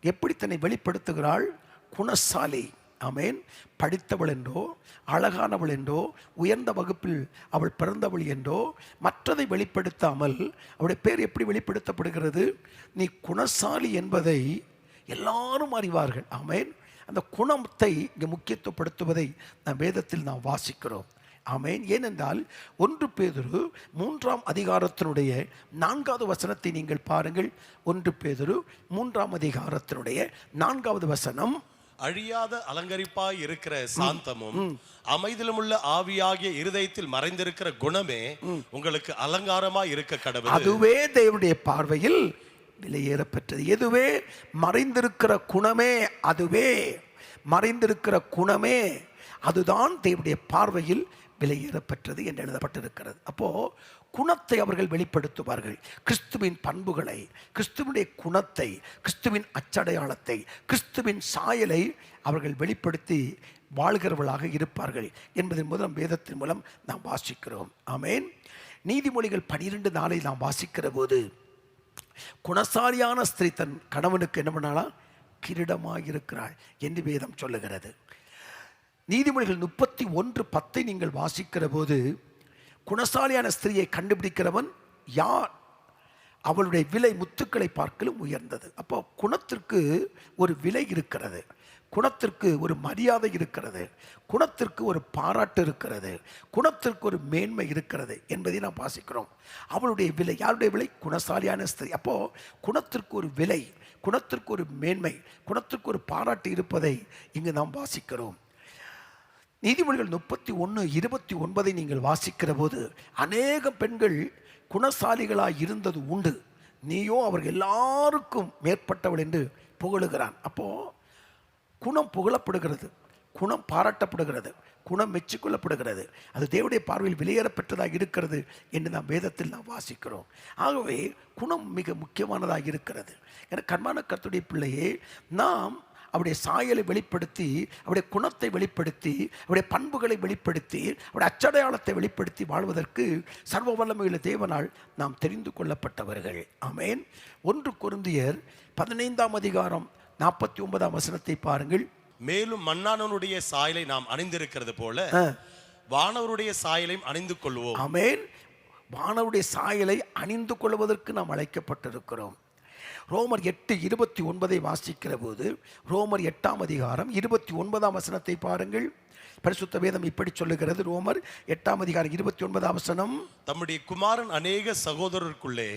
எப்படி தன்னை வெளிப்படுத்துகிறாள்? குணசாலி. ஆமென். படித்தவள் என்றோ, அழகானவள் என்றோ, உயர்ந்த வகுப்பில் அவள் பிறந்தவள் என்றோ மற்றதை வெளிப்படுத்தாமல் அவளுடைய பேர் எப்படி வெளிப்படுத்தப்படுகிறது? நீ குணசாலி என்பதை எல்லாரும் அறிவார்கள். ஆமென். அந்த குணத்தை இங்கே முக்கியத்துவப்படுத்துவதை நாம் வேதத்தில் நாம் வாசிக்கிறோம். ஆமென். ஏனென்றால் 1 பேதுரு 3ஆம் அதிகாரத்தினுடைய 4வது வசனத்தை நீங்கள் பாருங்கள். 1 பேதுரு 3ஆம் அதிகாரத்தினுடைய 4வது வசனம். அழியாத அலங்கரிப்பாய் இருக்கிற சாந்தமும் அமைதிலும் உள்ள ஆவியாகிய இருதயத்தில் மறைந்திருக்கிற குணமே உங்களுக்கு அலங்காரமாய் இருக்க கடவுள். அதுவே தேவனுடைய பார்வையில் விலையேறப்பெற்றது. எதுவே? மறைந்திருக்கிற குணமே. அதுவே மறைந்திருக்கிற குணமே, அதுதான் தேவனுடைய பார்வையில் விலையேறப்பெற்றது என்று எழுதப்பட்டிருக்கிறது. அப்போ குணத்தை அவர்கள் வெளிப்படுத்துவார்கள். கிறிஸ்துவின் பண்புகளை, கிறிஸ்துவனுடைய குணத்தை, கிறிஸ்துவின் அச்சடையாளத்தை, கிறிஸ்துவின் சாயலை அவர்கள் வெளிப்படுத்தி வாழ்கிறவர்களாக இருப்பார்கள் என்பதன் மூலம் வேதத்தின் மூலம் நாம் வாசிக்கிறோம். ஆமென். நீதிமொழிகள் 12:4 நாம் வாசிக்கிற போது, குணசாலியான ஸ்திரீ தன் கணவனுக்கு என்ன பண்ணாலாம்? கிரீடமாக இருக்கிறாள் என்று வேதம் சொல்லுகிறது. நீதிமொழிகள் 31:10 நீங்கள் வாசிக்கிற போது, குணசாலியான ஸ்திரியை கண்டுபிடிக்கிறவன் யார்? அவளுடைய விலை முத்துக்களை பார்க்கலும் உயர்ந்தது. அப்போ குணத்திற்கு ஒரு விலை இருக்கிறது, குணத்திற்கு ஒரு மரியாதை இருக்கிறது, குணத்திற்கு ஒரு பாராட்டு இருக்கிறது, குணத்திற்கு ஒரு மேன்மை இருக்கிறது என்பதை நாம் வாசிக்கிறோம். அவளுடைய விலை, யாருடைய விலை? குணசாலியான ஸ்திரீ. அப்போ குணத்திற்கு ஒரு விலை, குணத்திற்கு ஒரு மேன்மை, குணத்திற்கு ஒரு பாராட்டு இருப்பதை இங்கு நாம் வாசிக்கிறோம். நீதிமொழிகள் 31:29 நீங்கள் வாசிக்கிற போது, அநேக பெண்கள் குணசாலிகளாய் இருந்தது உண்டு, நீயோ அவர்கள் எல்லாருக்கும் மேற்பட்டவள் என்று புகழுகிறான். அப்போ குணம் புகழப்படுகிறது, குணம் பாராட்டப்படுகிறது, குணம் மெச்சிக்கொள்ளப்படுகிறது. அது தேவனுடைய பார்வையில் விலையேறப்பெற்றதாக இருக்கிறது என்று நாம் வேதத்தில் நாம் வாசிக்கிறோம். ஆகவே குணம் மிக முக்கியமானதாக இருக்கிறது. என கர்மான கர்த்தருடைய பிள்ளையே, நாம் அவருடைய சாயலை வெளிப்படுத்தி, அவருடைய குணத்தை வெளிப்படுத்தி, அவருடைய பண்புகளை வெளிப்படுத்தி, அவருடைய அச்சடையாளத்தை வெளிப்படுத்தி வாழ்வதற்கு சர்வ வல்லமையுள்ள தேவனால் நாம் தெரிந்து கொள்ளப்பட்டவர்கள். ஆமென். 1 கொரிந்தியர் 15ஆம் அதிகாரம் 49ஆம் வசனத்தை பாருங்கள். மேலும் மன்னானவனுடைய சாயலை நாம் அணிந்திருக்கிறது போல வானவருடைய சாயலையும் அணிந்து கொள்வோம். ஆமென். வானவருடைய சாயலை அணிந்து கொள்வதற்கு நாம் அழைக்கப்பட்டிருக்கிறோம். ரோமர் 8:29 வாசிக்கிற போது, ரோமர் 8ஆம் அதிகாரம் 29ஆம் வசனத்தை பாருங்கள். பரிசுத்த வேதம் இப்படி சொல்லுகிறது. ரோமர் 8ஆம் அதிகாரம் 29ஆம் வசனம். தம்முடைய குமாரன் அநேக சகோதரருக்குள்ளே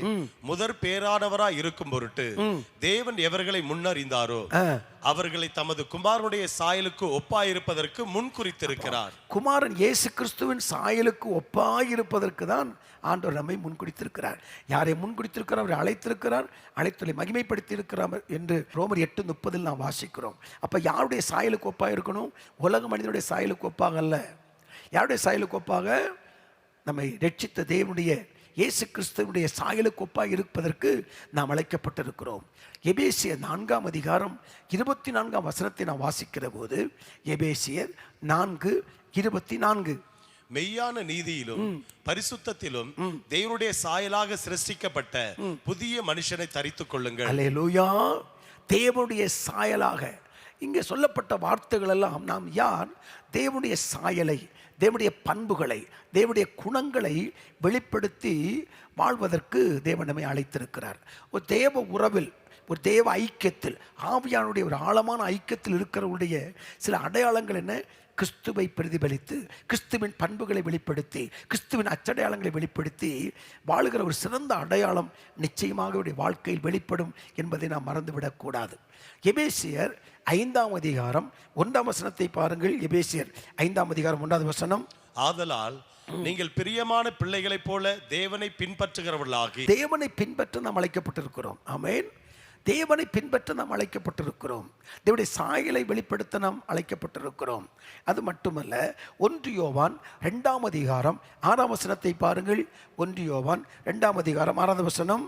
முதற் பேரானவராய் இருக்கும் பொருட்டு தேவன் எவர்களை முன்னறிந்தாரோ அவர்களை தமது குமாரனுடைய சாயலுக்கு ஒப்பாயிருப்பதற்கு முன் குறித்திருக்கிறார். குமாரன் இயேசு கிறிஸ்துவின் சாயலுக்கு ஒப்பாயிருப்பதற்கு தான் ஆண்டவர் நம்மை முன்குறித்திருக்கிறார். யாரை முன்குறித்திருக்கிறார்? அவரை அழைத்திருக்கிறார், அழைத்தலை மகிமைப்படுத்தி இருக்கிறார் என்று ரோமர் 8:30 நாம் வாசிக்கிறோம். அப்ப யாருடைய சாயலுக்கு ஒப்பாக இருக்கணும்? உலக மனிதனுடைய சாயலுக்கு ஒப்பாக அல்ல. யாருடைய சாயலுக்கு ஒப்பாக? நம்மை ரட்சித்த தேவனுடைய இயேசு கிறிஸ்துவனுடைய சாயலுக்கு ஒப்பாக இருப்பதற்கு நாம் அழைக்கப்பட்டிருக்கிறோம். எபேசியர் 4ஆம் அதிகாரம் 24ஆம் வசனத்தை நாம் வாசிக்கிற போது, எபேசியர் 4:24, மெய்யான நீதியிலும் பரிசுத்தத்திலும் தேவனுடைய சாயலாக சிருஷ்டிக்கப்பட்ட புதிய மனுஷனை தரித்துக் கொள்ளுங்கள். அல்லேலூயா. தேவனுடைய சாயலாக இங்கே சொல்லப்பட்ட வார்த்தைகள் எல்லாம் நாம் யார்? தேவனுடைய சாயலை, தேவனுடைய பண்புகளை, தேவனுடைய குணங்களை வெளிப்படுத்தி வாழ்வதற்கு தேவன் நம்மை அழைத்திருக்கிறார். ஒரு தேவ உறவில், ஒரு தேவ ஐக்கியத்தில், ஆவியானுடைய ஒரு ஆழமான ஐக்கியத்தில் இருக்கிறவருடைய சில அடையாளங்கள் என்ன? கிறிஸ்துவை பிரதிபலித்து, கிறிஸ்துவின் பண்புகளை வெளிப்படுத்தி, கிறிஸ்துவின் அச்சடையாளங்களை வெளிப்படுத்தி வாழுகிற ஒரு சிறந்த அடையாளம் நிச்சயமாக அவருடைய வாழ்க்கையில் வெளிப்படும் என்பதை நாம் மறந்துவிடக்கூடாது. எபேசியர் 5ஆம் அதிகாரம் 1ஆம் வசனத்தை பாருங்கள். எபேசியர் 5ஆம் அதிகாரம் 1வது வசனம். ஆதலால் நீங்கள் பிரியமான பிள்ளைகளைப் போல தேவனை பின்பற்றுகிறவர்களாகி. தேவனை பின்பற்ற நாம் அழைக்கப்பட்டிருக்கிறோம். ஆமென். தேவனை பின்பற்ற நாம் அழைக்கப்பட்டிருக்கிறோம். தேவனுடைய சாயலை வெளிப்படுத்த நாம் அழைக்கப்பட்டிருக்கிறோம். அது மட்டுமல்ல, 1 யோவான் 2ஆம் அதிகாரம் 6ஆம் வசனத்தை பாருங்கள். 1 யோவான் 2ஆம் அதிகாரம் 6வது வசனம்.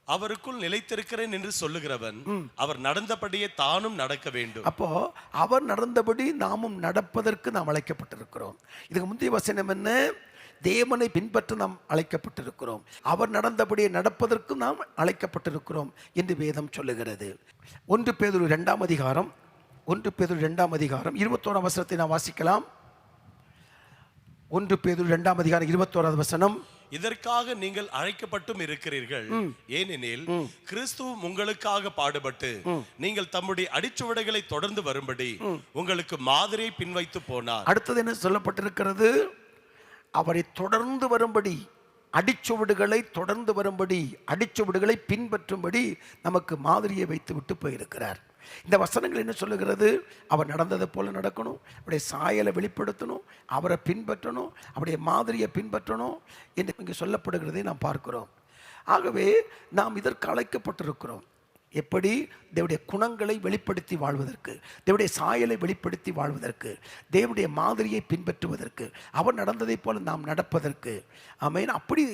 அவருக்குள் நிலைத்திருக்கிறேன் என்று சொல்லுகிறவன் அவர் நடந்தபடியே தானும் நடக்க வேண்டும். அப்போ அவர் நடந்தபடி நாமும் நடப்பதற்கு நாம் அழைக்கப்பட்டிருக்கிறோம். இதுக்கு முந்தைய வசனம் என்ன? தேவனை பின்பற்ற நாம் அழைக்கப்பட்டிருக்கிறோம். அவர் நடந்தபடியே நடப்பதற்கும் நாம் அழைக்கப்பட்டிருக்கிறோம் என்று வேதம் சொல்லுகிறது. 1 பேதுரு 2ஆம் அதிகாரம் 21ஆம் வசனத்தை நாம் வாசிக்கலாம். 1 பேதுரு 2ஆம் அதிகாரம் 21வது வசனம். இதற்காக நீங்கள் அழைக்கப்பட்டும் இருக்கிறீர்கள், ஏனெனில் கிறிஸ்துவும் உங்களுக்காக பாடுபட்டு நீங்கள் தம்முடைய அடிச்சுவடுகளை தொடர்ந்து வரும்படி உங்களுக்கு மாதிரியை பின்வைத்து போனார். அடுத்தது என்ன சொல்லப்பட்டிருக்கிறது? அவரை தொடர்ந்து வரும்படி, அடிச்சுவடுகளை தொடர்ந்து வரும்படி, அடிச்சுவடுகளை பின்பற்றும்படி நமக்கு மாதிரியை வைத்து விட்டு போயிருக்கிறார். இந்த வசனங்கள் என்ன சொல்லுகிறது? அவர் நடந்ததை போல நடக்கணும், அவருடைய சாயலை வெளிப்படுத்தணும், அவரை பின்பற்றணும், அவருடைய மாதிரியை பின்பற்றணும் என்று இங்கே சொல்லப்படுகிறதை நாம் பார்க்கிறோம். ஆகவே நாம் இதற்கு அழைக்கப்பட்டிருக்கிறோம். எப்படி? தேவனுடைய குணங்களை வெளிப்படுத்தி வாழ்வதற்கு, தேவனுடைய சாயலை வெளிப்படுத்தி வாழ்வதற்கு, தேவனுடைய மாதிரியை பின்பற்றுவதற்கு, அவர் நடந்ததை போல நாம் நடப்பதற்கு. ஆமென். அப்படி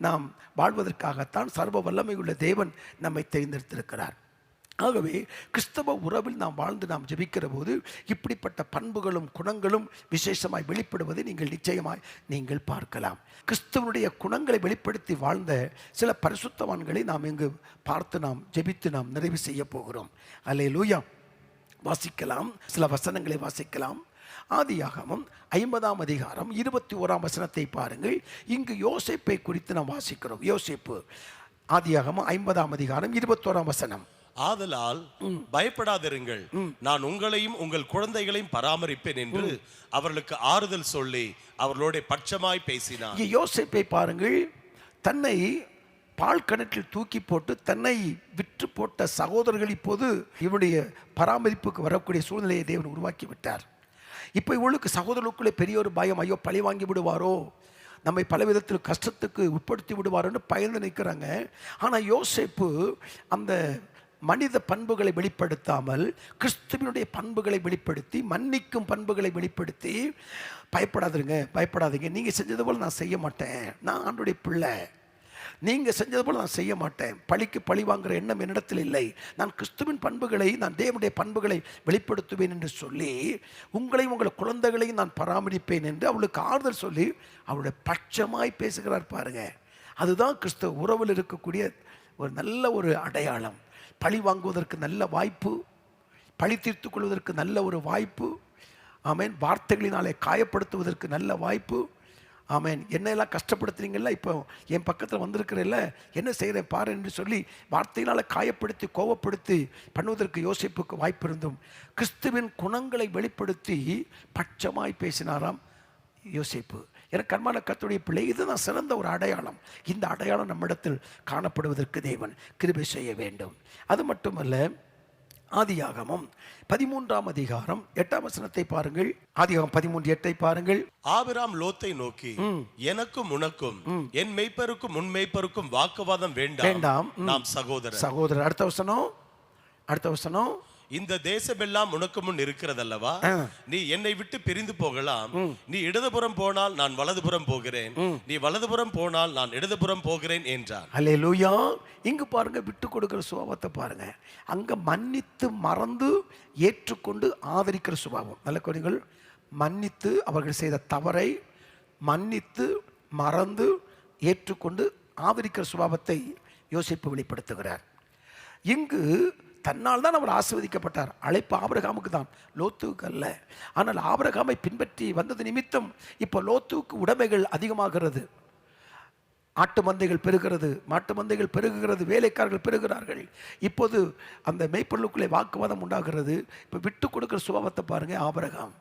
நாம் வாழ்வதற்காகத்தான் சர்வ வல்லமை உள்ள தேவன் நம்மை தேர்ந்தெடுத்திருக்கிறார். ஆகவே கிறிஸ்தவ உறவில் நாம் வாழ்ந்து நாம் ஜெபிக்கிற போது இப்படிப்பட்ட பண்புகளும் குணங்களும் விசேஷமாய் வெளிப்படுவதை நீங்கள் நிச்சயமாய் நீங்கள் பார்க்கலாம். கிறிஸ்தவனுடைய குணங்களை வெளிப்படுத்தி வாழ்ந்த சில பரிசுத்தவான்களை நாம் இங்கு பார்த்து நாம் ஜெபித்து நாம் நிறைவு செய்ய போகிறோம். அல்லேலூயா. வாசிக்கலாம், சில வசனங்களை வாசிக்கலாம். ஆதியாகமம் 50ஆம் அதிகாரம் 21ஆம் வசனத்தை பாருங்கள். இங்கு யோசேப்பை குறித்து நாம் வாசிக்கிறோம். யோசேப்பு, ஆதியாகமம் 50ஆம் அதிகாரம் 21ஆம் வசனம். ஆதலால் பயப்படாதிருங்கள், நான் உங்களையும் உங்கள் குழந்தைகளையும் பராமரிப்பேன் என்று அவர்களுக்கு ஆறுதல் சொல்லி அவர்களோட பட்சமாய் பேசினார். யோசேப்பை பாருங்கள். தன்னை பால் கிணற்றில் தூக்கி போட்டு தன்னை விற்று போட்ட சகோதரர்கள் இப்போது இவருடைய பராமரிப்புக்கு வரக்கூடிய சூழ்நிலையை தேவன் உருவாக்கி விட்டார். இப்போ இவளுக்கு சகோதரர்களுக்குள்ளே பெரிய ஒரு பயம், ஐயோ பழி வாங்கி விடுவாரோ, நம்மை பலவிதத்தில் கஷ்டத்துக்கு உட்படுத்தி விடுவாரோன்னு பயந்து நிற்கிறாங்க. ஆனால் யோசேப்பு அந்த மனித பண்புகளை வெளிப்படுத்தாமல் கிறிஸ்துவினுடைய பண்புகளை வெளிப்படுத்தி, மன்னிக்கும் பண்புகளை வெளிப்படுத்தி, பயப்படாதீங்க, நீங்கள் செஞ்சது போல் நான் செய்ய மாட்டேன், நான் ஆண்டவருடைய பிள்ளை, நீங்கள் செஞ்சது போல் நான் செய்ய மாட்டேன், பழிக்கு பழி வாங்குகிற எண்ணம் என்னிடத்தில் இல்லை, நான் கிறிஸ்துவின் பண்புகளை, நான் தேவனுடைய பண்புகளை வெளிப்படுத்துவேன் என்று சொல்லி உங்களையும் உங்கள் குழந்தைகளையும் நான் பராமரிப்பேன் என்று அவளுக்கு ஆறுதல் சொல்லி அவளுடைய பட்சமாய் பேசுகிறார் பாருங்க. அதுதான் கிறிஸ்துவ உறவில் இருக்கக்கூடிய ஒரு நல்ல ஒரு அடையாளம். பழி வாங்குவதற்கு நல்ல வாய்ப்பு, பழி தீர்த்து கொள்வதற்கு நல்ல ஒரு வாய்ப்பு. ஆமேன். வார்த்தைகளினாலே காயப்படுத்துவதற்கு நல்ல வாய்ப்பு. ஆமேன். என்னெல்லாம் கஷ்டப்படுத்துறீங்கல்ல, இப்போ என் பக்கத்தில் வந்திருக்கிறல்ல, என்ன செய்கிறேன் பாரு என்று சொல்லி வார்த்தையினால் காயப்படுத்தி கோவப்படுத்தி பண்ணுவதற்கு யோசிப்புக்கு வாய்ப்பு இருந்தும் கிறிஸ்துவின் குணங்களை வெளிப்படுத்தி பட்சமாய் பேசினாராம் யோசேப்பு. எனக்கு அன்பான கர்த்தருடைய பிள்ளை, இதுதான் சிறந்த ஒரு அடையாளம். இந்த அடையாளம் நம்மிடத்தில் காணப்படுவதற்கு தேவன் கிருபை செய்ய வேண்டும். அது மட்டுமல்ல, ஆதியாகமம் 13ஆம் அதிகாரம் 8ஆம் வசனத்தை பாருங்கள். ஆதியாகமம் 13:8 பாருங்கள். ஆபிராம் லோத்தை நோக்கி, எனக்கும் உனக்கும் என் மெய்ப்பருக்கும் உன் மெய்ப்பருக்கும் வாக்குவாதம் வேண்டாம், நாம் சகோதரர். அடுத்த வசனம். இந்த தேசமெல்லாம் உனக்கு முன் இருக்கிறதல்லவா, நீ என்னை விட்டு பிரிந்து போகலாம், நீ இடதுபுறம் போனால் நான் வலதுபுறம் போகிறேன், நீ வலதுபுறம் போனால் நான் இடதுபுறம் போகிறேன் என்றார். அல்லேலூயா. இங்கு பாருங்க, விட்டு கொடுக்கிற சுபாவத்தை பாருங்க. அங்க மன்னித்து மறந்து ஏற்றுக்கொண்டு ஆதரிக்கிற சுபாவம். நல்ல கோரிகள் மன்னித்து அவர்கள் செய்த தவறை மன்னித்து மறந்து ஏற்றுக்கொண்டு ஆதரிக்கிற சுபாவத்தை யோசேப்பு வெளிப்படுத்துகிறார். இங்கு தன்னால் தான் அவர் ஆசீர்வதிக்கப்பட்டார். அழைப்பு ஆபிரகாமுக்கு தான், லோத்துவுக்கு அல்ல. ஆனால் ஆபிரகாமை பின்பற்றி வந்தது நிமித்தம் இப்போ லோத்துவுக்கு உடைமைகள் அதிகமாகிறது. ஆட்டு மந்தைகள் பெருகிறது, மாட்டு மந்தைகள் பெருகுகிறது, வேலைக்காரர்கள் பெருகிறார்கள். இப்போது அந்த மேய்ப்பொருளுக்குள்ளே வாக்குவாதம் உண்டாகிறது. இப்போ விட்டு கொடுக்குற சுபாவத்தை பாருங்க. ஆபிரகாம்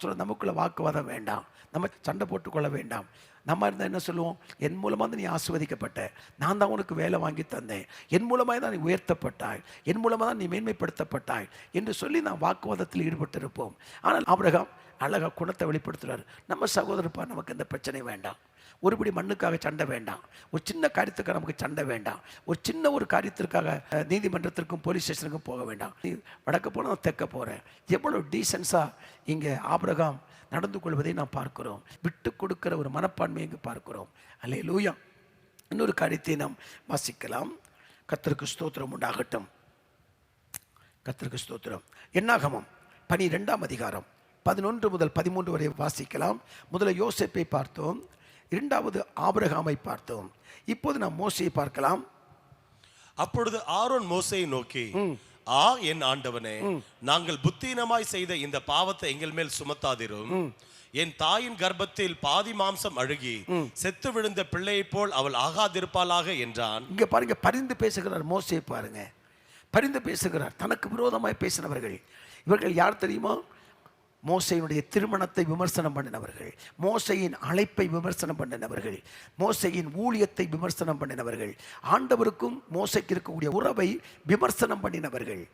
சொல்ல, நமக்குள்ள வாக்குவாதம் வேண்டாம், நம்ம சண்டை போட்டுக்கொள்ள வேண்டாம். நம்ம இருந்தால் என்ன சொல்லுவோம்? என் மூலமாக தான் நீ ஆசீர்வதிக்கப்பட்ட, நான் தான் உனக்கு வேலை வாங்கி தந்தேன், என் மூலமாக தான் நீ உயர்த்தப்பட்டாய், என் மூலமாக தான் நீ மேன்மைப்படுத்தப்பட்டாய் என்று சொல்லி நான் வாக்குவாதத்தில் ஈடுபட்டிருப்போம். ஆனால் ஆபிரகாம் அழகாக குணத்தை வெளிப்படுத்துகிறார். நம்ம சகோதரப்பா, நமக்கு எந்த பிரச்சனையும் வேண்டாம், ஒருபடி மண்ணுக்காக சண்டை வேண்டாம், ஒரு சின்ன காரியத்துக்காக நமக்கு சண்டை வேண்டாம், ஒரு சின்ன ஒரு காரியத்திற்காக நீதிமன்றத்திற்கும் போலீஸ் ஸ்டேஷனுக்கும் போக வேண்டாம், நீ வடக்க போனால் தெற்க போகிறேன். எவ்வளோ டீசென்ஸாக இங்கே ஆபிரகாம் நடந்து கொள்வதை நாம் பார்க்கிறோம். விட்டு கொடுக்கிற ஒரு மனப்பான்மையை இங்கு பார்க்கிறோம். அல்லேலூயா. இன்னொரு காரியத்தை நாம் வாசிக்கலாம். கர்த்தருக்கு ஸ்தோத்திரம் உண்டாகட்டும். கர்த்தருக்கு ஸ்தோத்திரம். என்னாகமம் 12ஆம் அதிகாரம் 11 முதல் 13 வரை வாசிக்கலாம். முதல்ல யோசேப்பை பார்த்தோம், இரண்டாவது ஆபிரகாமை பார்த்தோம். இப்போது நாம் மோசேயை பார்க்கலாம். அப்பொழுது ஆரோன் மோசேயை நோக்கி, என் ஆண்டவனே, நாங்கள் புத்தீனமாய் செய்த இந்த பாவத்தை எங்கள் மேல் சுமத்தாதிரும். என் தாயின் கர்ப்பத்தில் பாதி மாம்சம் அழுகி செத்து விழுந்த பிள்ளையை போல் அவள் ஆகாதிருப்பாளாக என்றான். இங்க பாருங்க, பரிந்து பேசுகிறார் மோசே. பாருங்க, பரிந்து பேசுகிறார். தனக்கு விரோதமாய் பேசினவர்கள் இவர்கள் யார் தெரியுமா? மோசையினுடைய திருமணத்தை விமர்சனம் பண்ணினவர்கள், மோசையின் அழைப்பை விமர்சனம் பண்ணினவர்கள், மோசையின் ஊழியத்தை விமர்சனம் பண்ணினவர்கள், ஆண்டவருக்கும் மோசைக்கு இருக்கக்கூடிய உறவை விமர்சனம் பண்ணினார்கள்.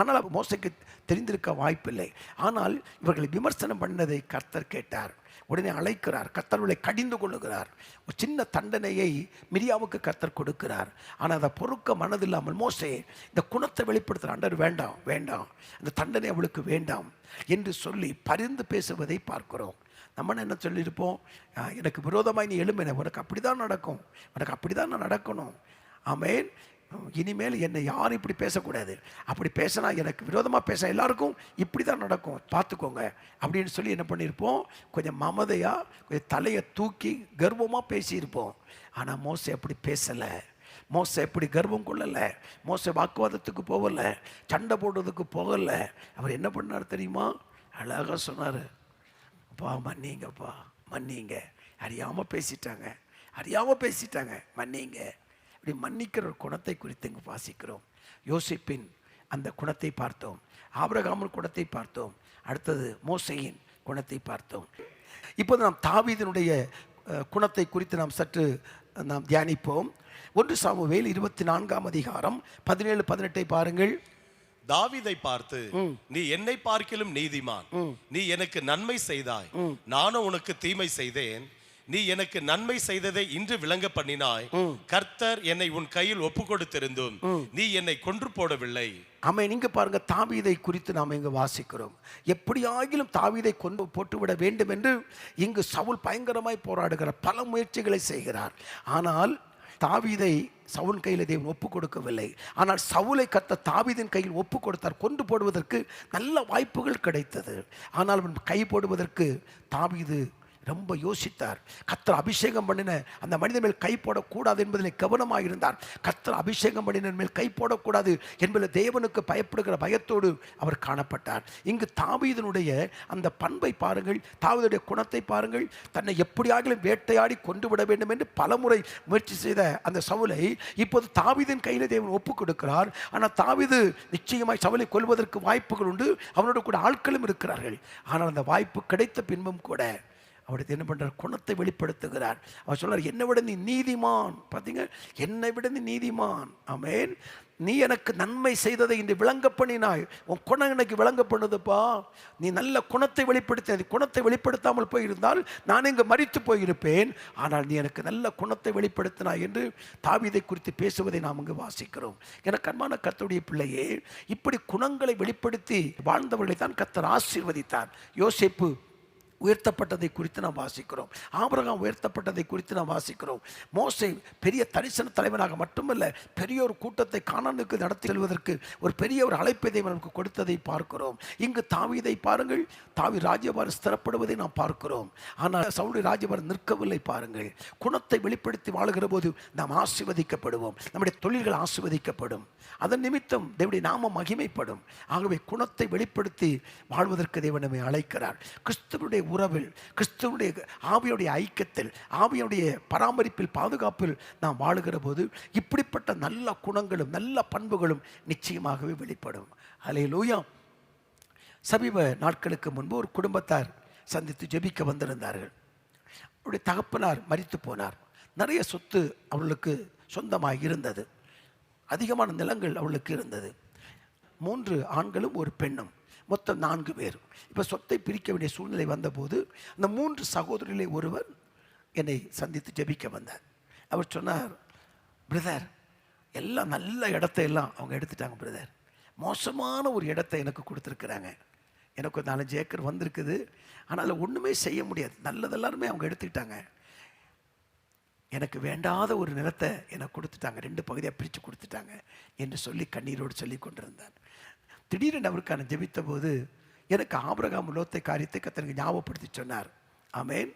ஆனால் மோசைக்கு தெரிந்திருக்க வாய்ப்பில்லை. ஆனால் இவர்களை விமர்சனம் பண்ணதை கர்த்தர் கேட்டார். உடனே அழைக்கிறார், கர்த்தர்களை கடிந்து கொள்ளுகிறார். ஒரு சின்ன தண்டனையை மிரியாவுக்கு கர்த்தர் கொடுக்கிறார். ஆனால் அதை பொறுக்க மனதில்லாமல் மோசே இந்த குணத்தை வெளிப்படுத்துகிற, ஆண்டவர் வேண்டாம் வேண்டாம், அந்த தண்டனை அவளுக்கு வேண்டாம் என்று சொல்லி பரிந்து பேசுவதை பார்க்கிறோம். நம்ம என்ன சொல்லியிருப்போம்? எனக்கு விரோதமாய் நீ எழும்பின, உனக்கு அப்படி தான் நடக்கும், உனக்கு அப்படி தான் நான் நடக்கணும், ஆமேன், இனிமேல் என்னை யாரும் இப்படி பேசக்கூடாது, அப்படி பேசினா எனக்கு விரோதமாக பேச எல்லாருக்கும் இப்படி தான் நடக்கும், பார்த்துக்கோங்க அப்படின்னு சொல்லி என்ன பண்ணியிருப்போம்? கொஞ்சம் மமதையாக, கொஞ்சம் தலையை தூக்கி கர்வமாக பேசியிருப்போம். ஆனால் மோசே அப்படி பேசலை. மோசே எப்படி கர்வம் கொள்ளலை. மோசே வாக்குவாதத்துக்கு போகலை, சண்டை போடுறதுக்கு போகலை. அவர் என்ன பண்ணார் தெரியுமா? அழகாக சொன்னார், அப்பா மன்னிங்கப்பா, மன்னிங்க, அறியாமல் பேசிட்டாங்க, மன்னிங்க. இப்படி மன்னிக்கிற ஒரு குணத்தை குறித்து இங்கு வாசிக்கிறோம். யோசேப்பின் அந்த குணத்தை பார்த்தோம், ஆபிரகாமின் குணத்தை பார்த்தோம், அடுத்தது மோசேயின் குணத்தை பார்த்தோம். இப்போது நாம் தாவீதினுடைய குணத்தை குறித்து நாம் சற்று தியானிப்போம். 1 சாமுவேல் 24ஆம் அதிகாரம் 17-18 பாருங்கள். தாவீதை பார்த்து, நீ என்னை பார்க்கிலும் நீதிமான், நீ எனக்கு நன்மை செய்தாய், நானும் உனக்கு தீமை செய்தேன். நீ எனக்கு நன்மை செய்ததை இன்று விளங்க பண்ணினாய். கர்த்தர் என்னை உன் கையில் ஒப்பு கொடுத்திருந்தும் நீ என்னை கொன்று போடவில்லை. ஆமென். இங்க பாருங்க, தாவீதை குறித்து நாம் இங்கு வாசிக்கிறோம். எப்படியாகிலும் தாவீதை கொண்டு போட்டுவிட வேண்டும் என்று இங்கு சவுல் பயங்கரமாய் போராடுகிறார், பல முயற்சிகளை செய்கிறார். ஆனால் தாவீதை சவுல் கையில் தேவன் ஒப்பு கொடுக்கவில்லை. ஆனால் சவுலை கர்த்தர் தாவீதின் கையில் ஒப்பு கொடுத்தார். கொண்டு போடுவதற்கு நல்ல வாய்ப்புகள் கிடைத்தது. ஆனால் அவன் கை போடுவதற்கு தாவீது ரொம்ப யோசித்தார். கர்த்தர் அபிஷேகம் பண்ணின அந்த மனிதன் மேல் கை போடக்கூடாது என்பதில் கவனமாக இருந்தார். கர்த்தர் அபிஷேகம் பண்ணின மேல் கை போடக்கூடாது என்பதில் தேவனுக்கு பயப்படுகிற பயத்தோடு அவர் காணப்பட்டார். இங்கு தாவீதினுடைய அந்த பண்பை பாருங்கள், தாவீதுடைய குணத்தை பாருங்கள். தன்னை எப்படியாகிலும் வேட்டையாடி கொண்டு விட வேண்டும் என்று பலமுறை முயற்சி செய்த அந்த சவுலை இப்போது தாவீதின் கையில் தேவன் ஒப்பு கொடுக்கிறார். ஆனால் தாவீது நிச்சயமாய் சவுலை கொல்வதற்கு வாய்ப்புகள் உண்டு, அவனோட கூட ஆட்களும் இருக்கிறார்கள். ஆனால் அந்த வாய்ப்பு கிடைத்த பின்பும் கூட அவருக்கு என்ன பண்ணுறார்? குணத்தை வெளிப்படுத்துகிறார். அவர் சொல்றார், என்னை விட நீ நீதிமான். பார்த்தீங்க, என்னை விட நீ நீதிமான். ஆமென். நீ எனக்கு நன்மை செய்ததை இன்று விளங்க பண்ணினாய். உன் குணம் எனக்கு விளங்க பண்ணுதுப்பா. நீ நல்ல குணத்தை வெளிப்படுத்த, குணத்தை வெளிப்படுத்தாமல் போயிருந்தால் நான் இங்கு மரித்து போயிருப்பேன். ஆனால் நீ எனக்கு நல்ல குணத்தை வெளிப்படுத்தினாய் என்று தாவீதை குறித்து பேசுவதை நாம் இங்கு வாசிக்கிறோம். எனக்கு அன்பான கர்த்தருடைய பிள்ளையே, இப்படி குணங்களை வெளிப்படுத்தி வாழ்ந்தவர்களை தான் கர்த்தர் ஆசீர்வதித்தார். யோசேப்பு உயர்த்தப்பட்டதை குறித்து நாம் வாசிக்கிறோம். ஆபிரகாம் உயர்த்தப்பட்டதை குறித்து நாம் வாசிக்கிறோம். மோசே பெரிய தரிசன தலைவனாக மட்டுமல்ல, பெரிய ஒரு கூட்டத்தை கானானுக்கு நடத்தி செல்வதற்கு ஒரு பெரிய ஒரு அழைப்பை நமக்கு கொடுத்ததை பார்க்கிறோம். இங்கு தாவீதை பாருங்கள், தாவீது ராஜ்யபாரம் ஸ்திரப்படுவதை நாம் பார்க்கிறோம். ஆனால் சவுல் ராஜ்யபாரம் நிற்கவில்லை. பாருங்கள், குணத்தை வெளிப்படுத்தி வாழுகிற போது நாம் ஆசீர்வதிக்கப்படுவோம், நம்முடைய தொழில்கள் ஆசீர்வதிக்கப்படும், அதன் நிமித்தம் தேவனுடைய நாமம் மகிமைப்படும். ஆகவே குணத்தை வெளிப்படுத்தி வாழ்வதற்கு தேவன் நம்மை அழைக்கிறார். கிறிஸ்துவுடைய உறவில், கிறிஸ்துவுடைய ஆவியுடைய ஐக்கியத்தில், ஆவியுடைய பராமரிப்பில், பாதுகாப்பில் நாம் வாழுகிற போது இப்படிப்பட்ட நல்ல குணங்களும் நல்ல பண்புகளும் நிச்சயமாகவே வெளிப்படும். அல்லேலூயா. சமீப நாட்களுக்கு முன்பு ஒரு குடும்பத்தார் சந்தித்து ஜெபிக்க வந்திருந்தார்கள். அவருடைய தகப்பனார் மரித்து போனார். நிறைய சொத்து அவர்களுக்கு சொந்தமாக இருந்தது. அதிகமான நிலங்கள் அவளுக்கு இருந்தது. 3 ஆண்களும் ஒரு பெண்ணும், மொத்தம் 4 பேர். இப்போ சொத்தை பிரிக்க வேண்டிய சூழ்நிலை வந்தபோது அந்த 3 சகோதரிலே ஒருவர் என்னை சந்தித்து ஜெபிக்க வந்தார். அவர் சொன்னார், பிரதர், எல்லாம் நல்ல இடத்தையெல்லாம் அவங்க எடுத்துட்டாங்க பிரதர். மோசமான ஒரு இடத்தை எனக்கு கொடுத்துருக்குறாங்க. எனக்கு ஒரு 4-5 ஏக்கர் வந்திருக்குது, ஆனால் ஒன்றுமே செய்ய முடியாது. நல்லதெல்லாருமே அவங்க எடுத்துக்கிட்டாங்க. எனக்கு வேண்டாத ஒரு நிலத்தை எனக்கு கொடுத்துட்டாங்க, 2 பகுதியாக பிரித்து கொடுத்துட்டாங்க என்று சொல்லி கண்ணீரோடு சொல்லி கொண்டிருந்தார். திடீரென்று அவருக்கான ஜெபித்த போது எனக்கு ஆபிரகாம் லோத்தை காரியத்தை கர்த்தர் ஞாபகப்படுத்தி சொன்னார். ஆமேன்.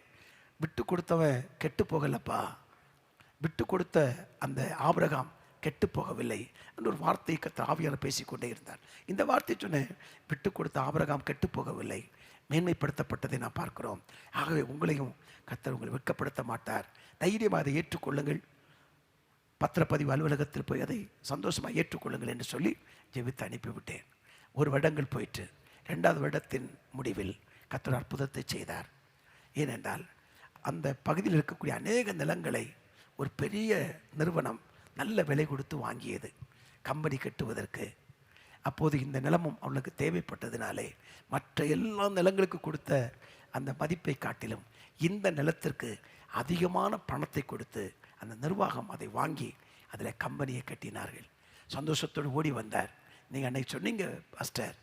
விட்டு கொடுத்தவன் கெட்டு போகலப்பா, விட்டு கொடுத்த அந்த ஆபிரகாம் கெட்டு போகவில்லை என்ற ஒரு வார்த்தையை கர்த்தர் ஆவியானவர் பேசிக்கொண்டே இருந்தார். இந்த வார்த்தை சொன்னேன், விட்டு கொடுத்த ஆபிரகாம் கெட்டு போகவில்லை, மேன்மைப்படுத்தப்பட்டதை நான் பார்க்கிறோம். ஆகவே உங்களையும் கர்த்தர் உங்களை வெட்கப்படுத்த மாட்டார். தைரியமாக அதை ஏற்றுக்கொள்ளுங்கள். பத்திரப்பதிவு அலுவலகத்தில் போய் அதை சந்தோஷமாக ஏற்றுக்கொள்ளுங்கள் என்று சொல்லி ஜெபித்து அனுப்பிவிட்டேன். 1 வருடங்கள் போயிட்டு 2வது வருடத்தின் முடிவில் கர்த்தர் அற்புதத்தை செய்தார். ஏனென்றால் அந்த பகுதியில் இருக்கக்கூடிய அநேக நிலங்களை ஒரு பெரிய நிறுவனம் நல்ல விலை கொடுத்து வாங்கியது கம்பெனி கட்டுவதற்கு. அப்போது இந்த நிலமும் அவனுக்கு தேவைப்பட்டதினாலே மற்ற எல்லா நிலங்களுக்கு கொடுத்த அந்த மதிப்பை காட்டிலும் இந்த நிலத்திற்கு அதிகமான பணத்தை கொடுத்து அந்த நிர்வாகம் அதை வாங்கி அதில் கம்பெனியை கட்டினார்கள். சந்தோஷத்தோடு ஓடி வந்தார். நீங்கள் அன்னைக்கு சொன்னீங்க பாஸ்டர்,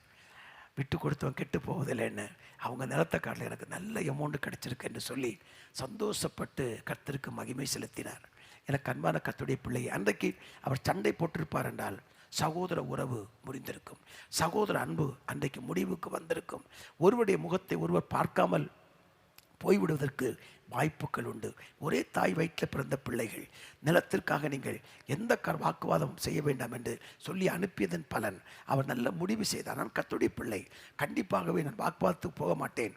விட்டு கொடுத்தவன் கெட்டு போவதில்லைன்னு. அவங்க நிலத்தை காட்டில் எனக்கு நல்ல அமௌண்ட் கிடச்சிருக்கு என்று சொல்லி சந்தோஷப்பட்டு கர்த்தருக்கு மகிமை செலுத்தினார். எனக்கு அன்பான கர்த்தருடைய பிள்ளை, அன்றைக்கு அவர் சண்டை போட்டிருப்பார் என்றால் சகோதர உறவு முறிந்திருக்கும், சகோதர அன்பு அன்றைக்கு முடிவுக்கு வந்திருக்கும். ஒருவருடைய முகத்தை ஒருவர் பார்க்காமல் போய்விடுவதற்கு வாய்ப்புகள் உண்டு. ஒரே தாய் வயிற்றில் பிறந்த பிள்ளைகள். நிலத்திற்காக நீங்கள் எந்த வாக்குவாதம் செய்ய வேண்டாம் என்று சொல்லி அனுப்பியதன் பலன் அவர் நல்ல முடிவு செய்தார். நான் கர்த்தருடைய பிள்ளை, கண்டிப்பாகவே நான் வாக்குவாதத்துக்கு போக மாட்டேன்,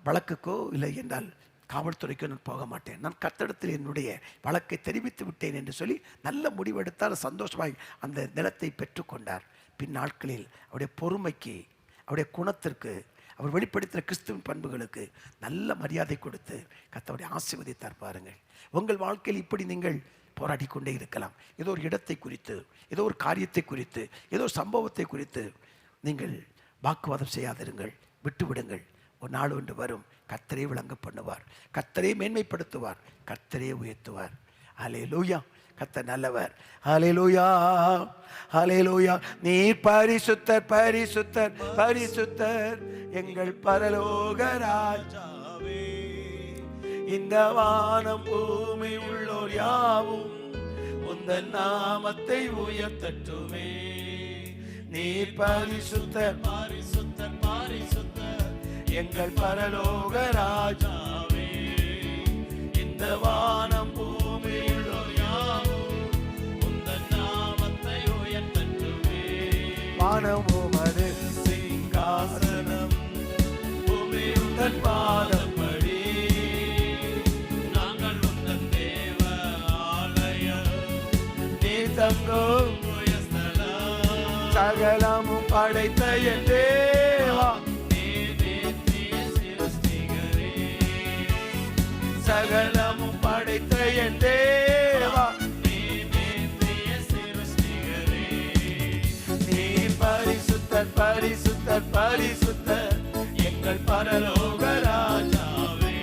வழக்குக்கோ இல்லை என்றால் காவல்துறைக்கோ நான் போக மாட்டேன், நான் கர்த்தரிடத்தில் என்னுடைய வழக்கை தெரிவித்து விட்டேன் என்று சொல்லி நல்ல முடிவெடுத்தால் சந்தோஷமாய் அந்த நிலத்தை பெற்றுக்கொண்டார். பின் நாட்களில் அவருடைய பொறுமைக்கு, அவருடைய குணத்திற்கு, அவர் வெளிப்படுத்தின கிறிஸ்துவின் பண்புகளுக்கு நல்ல மரியாதை கொடுத்து கர்த்தருடைய ஆசீர்வதித்தார். பாருங்கள், உங்கள் வாழ்க்கையில் இப்படி நீங்கள் போராடி கொண்டே இருக்கலாம். ஏதோ ஒரு இடத்தை குறித்து, ஏதோ ஒரு காரியத்தை குறித்து, ஏதோ ஒரு சம்பவத்தை குறித்து நீங்கள் வாக்குவாதம் செய்யாதிருங்கள், விட்டுவிடுங்கள். ஒரு நாள் ஒன்று வரும், கர்த்தரே விளங்க பண்ணுவார், கர்த்தரே மேன்மைப்படுத்துவார், கர்த்தரே உயர்த்துவார். அல்லேலூயா. கர்த்தர் நல்லவர். ஹல்லேலூயா, ஹல்லேலூயா. நீர் பரிசுத்தர், பரிசுத்தர், பரிசுத்தர் எங்கள் பரலோக ராஜாவே. இந்த வானம் பூமி உள்ளோர் யாவும் உந்தன் நாமத்தை உயர்த்தட்டுமே. நீர் பரிசுத்தர், பரிசுத்தர், பரிசுத்தர் எங்கள் பரலோக ராஜாவே. இந்த வானம் பூமி உள்ளோர் யாவும் உந்தன் நாமத்தை உயர்த்தட்டுமே. வானம் உமது சிங்காசனம், பூமி உந்தன் பாதப்படி. நாங்கள் உந்தன் தேவ ஆலயம், நீ தங்கும் சகலமும் படைத்த என் தேவா. சகலமும் படைத்த என் தேவா, நீ பரிசுத்தர், பரிசுத்தர், பரிசுத்தர் எங்கள் பரலோக ராஜாவே.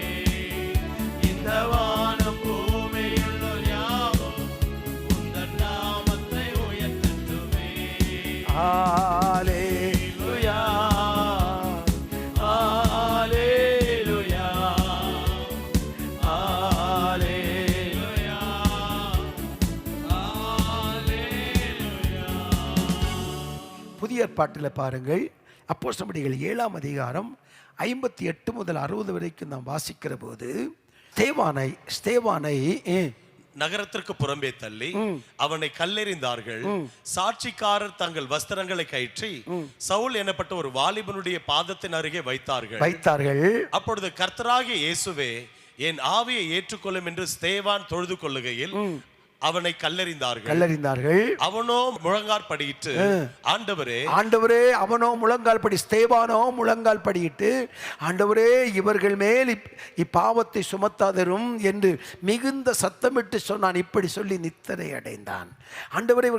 இந்த வானம் பூமியில் யாவும் உந்தன் நாமத்தை உயர்த்தட்டுமே. ஹல்லேலூயா, ஹல்லேலூயா. புதிய ஏற்பாட்டில் பாருங்கள், அப்போஸ்தலர் 7ஆம் அதிகாரம் 58 முதல் 60 வரைக்கும் நாம் வாசிக்கிற போது ஸ்தேவானை நகரத்திற்கு புறம்பே தள்ளி அவனை கல்லெறிந்தார்கள். சாட்சிக்காரர் தங்கள் வஸ்திரங்களை கயிற்றி சவுல் எனப்பட்ட ஒரு வாலிபனுடைய பாதத்தின் அருகே வைத்தார்கள். அப்பொழுது கர்த்தராகிய இயேசுவே, என் ஆவியை ஏற்றுக்கொள்ளும் என்று ஸ்தேவான் தொழுது கொள்ளுகையில் அவனை கல்லெறிந்தார்கள். அவனோ முழங்கால் படியிட்டு, ஆண்டவரே, அவனோ முழங்கால் படி, ஸ்தேவானோ முழங்கால் படியிட்டு, ஆண்டவரே, இவர்கள் மேல் இப்பாவத்தை சுமத்தாதரும் என்று மிகுந்த சத்தமிட்டு சொன்னான். இப்படி சொல்லி நித்திரை அடைந்தான். ஆண்டவரே,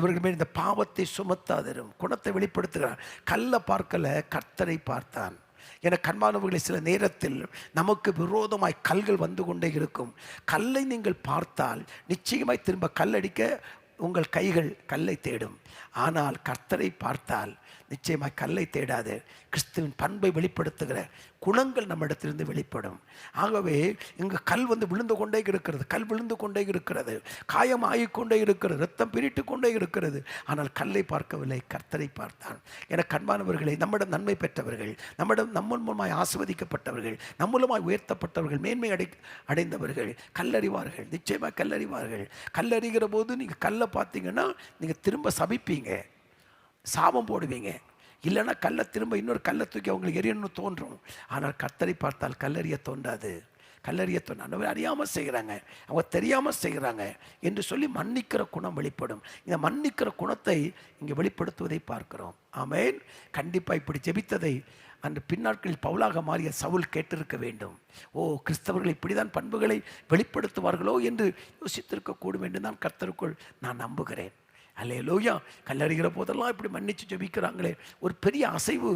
இவர்கள் மேல் இந்த பாவத்தை சுமத்தாதரும். குணத்தை வெளிப்படுத்துகிறான். கல்லை பார்க்கல, கர்த்தரை பார்த்தான். என கண்மானவர்களை, சில நேரத்தில் நமக்கு விரோதமாய் கல்கள் வந்து கொண்டே இருக்கும். கல்லை நீங்கள் பார்த்தால் நிச்சயமாய் திரும்ப கல்லடிக்க உங்கள் கைகள் கல்லை தேடும். ஆனால் கர்த்தரை பார்த்தால் நிச்சயமாய் கல்லை தேடாது. கிறிஸ்துவின் பண்பை வெளிப்படுத்துகிற குணங்கள் நம்மிடத்திலிருந்து வெளிப்படும். ஆகவே இங்கு கல் வந்து விழுந்து கொண்டே இருக்கிறது, காயம் ஆகிக்கொண்டே இருக்கிறது, ரத்தம் பிரிட்டு கொண்டே இருக்கிறது. ஆனால் கல்லை பார்க்கவில்லை, கர்த்தரை பார்த்தான். என கண்பானவர்களை, நம்மிடம் நன்மை பெற்றவர்கள், நம்ம மூலமாய் ஆசீர்வதிக்கப்பட்டவர்கள், நம் மூலமாய் உயர்த்தப்பட்டவர்கள், மேன்மை அடைந்தவர்கள் கல்லறிவார்கள். நிச்சயமாக கல்லறிவார்கள். கல்லறிகிற போது நீங்கள் கல்லை பார்த்தீங்கன்னா நீங்கள் திரும்ப சபிப்பீங்க, சாபம் போடுவீங்க. இல்லைன்னா கல்லை திரும்ப இன்னொரு கல்லை தூக்கி அவங்களுக்கு எரியணும்னு தோன்றும். ஆனால் கர்த்தரை பார்த்தால் கல்லறிய தோன்றாது. அறியாமல் செய்கிறாங்க, அவங்க தெரியாமல் செய்கிறாங்க என்று சொல்லி மன்னிக்கிற குணம் வெளிப்படும். இந்த மன்னிக்கிற குணத்தை இங்கே வெளிப்படுத்துவதை பார்க்கிறோம். ஆமென். கண்டிப்பாக இப்படி ஜெபித்ததை அன்று பின்னாட்களில் பவுலாக மாறிய சவுல் கேட்டிருக்க வேண்டும். கிறிஸ்தவர்கள் இப்படிதான் பண்புகளை வெளிப்படுத்துவார்களோ என்று யோசித்திருக்கக்கூடும் என்று தான் கர்த்தருக்குள் நான் நம்புகிறேன். அல்லேலூயா. கல்லறிகிற போதெல்லாம் இப்படி மன்னிச்சு ஜெபிக்கிறாங்களே, ஒரு பெரிய அசைவு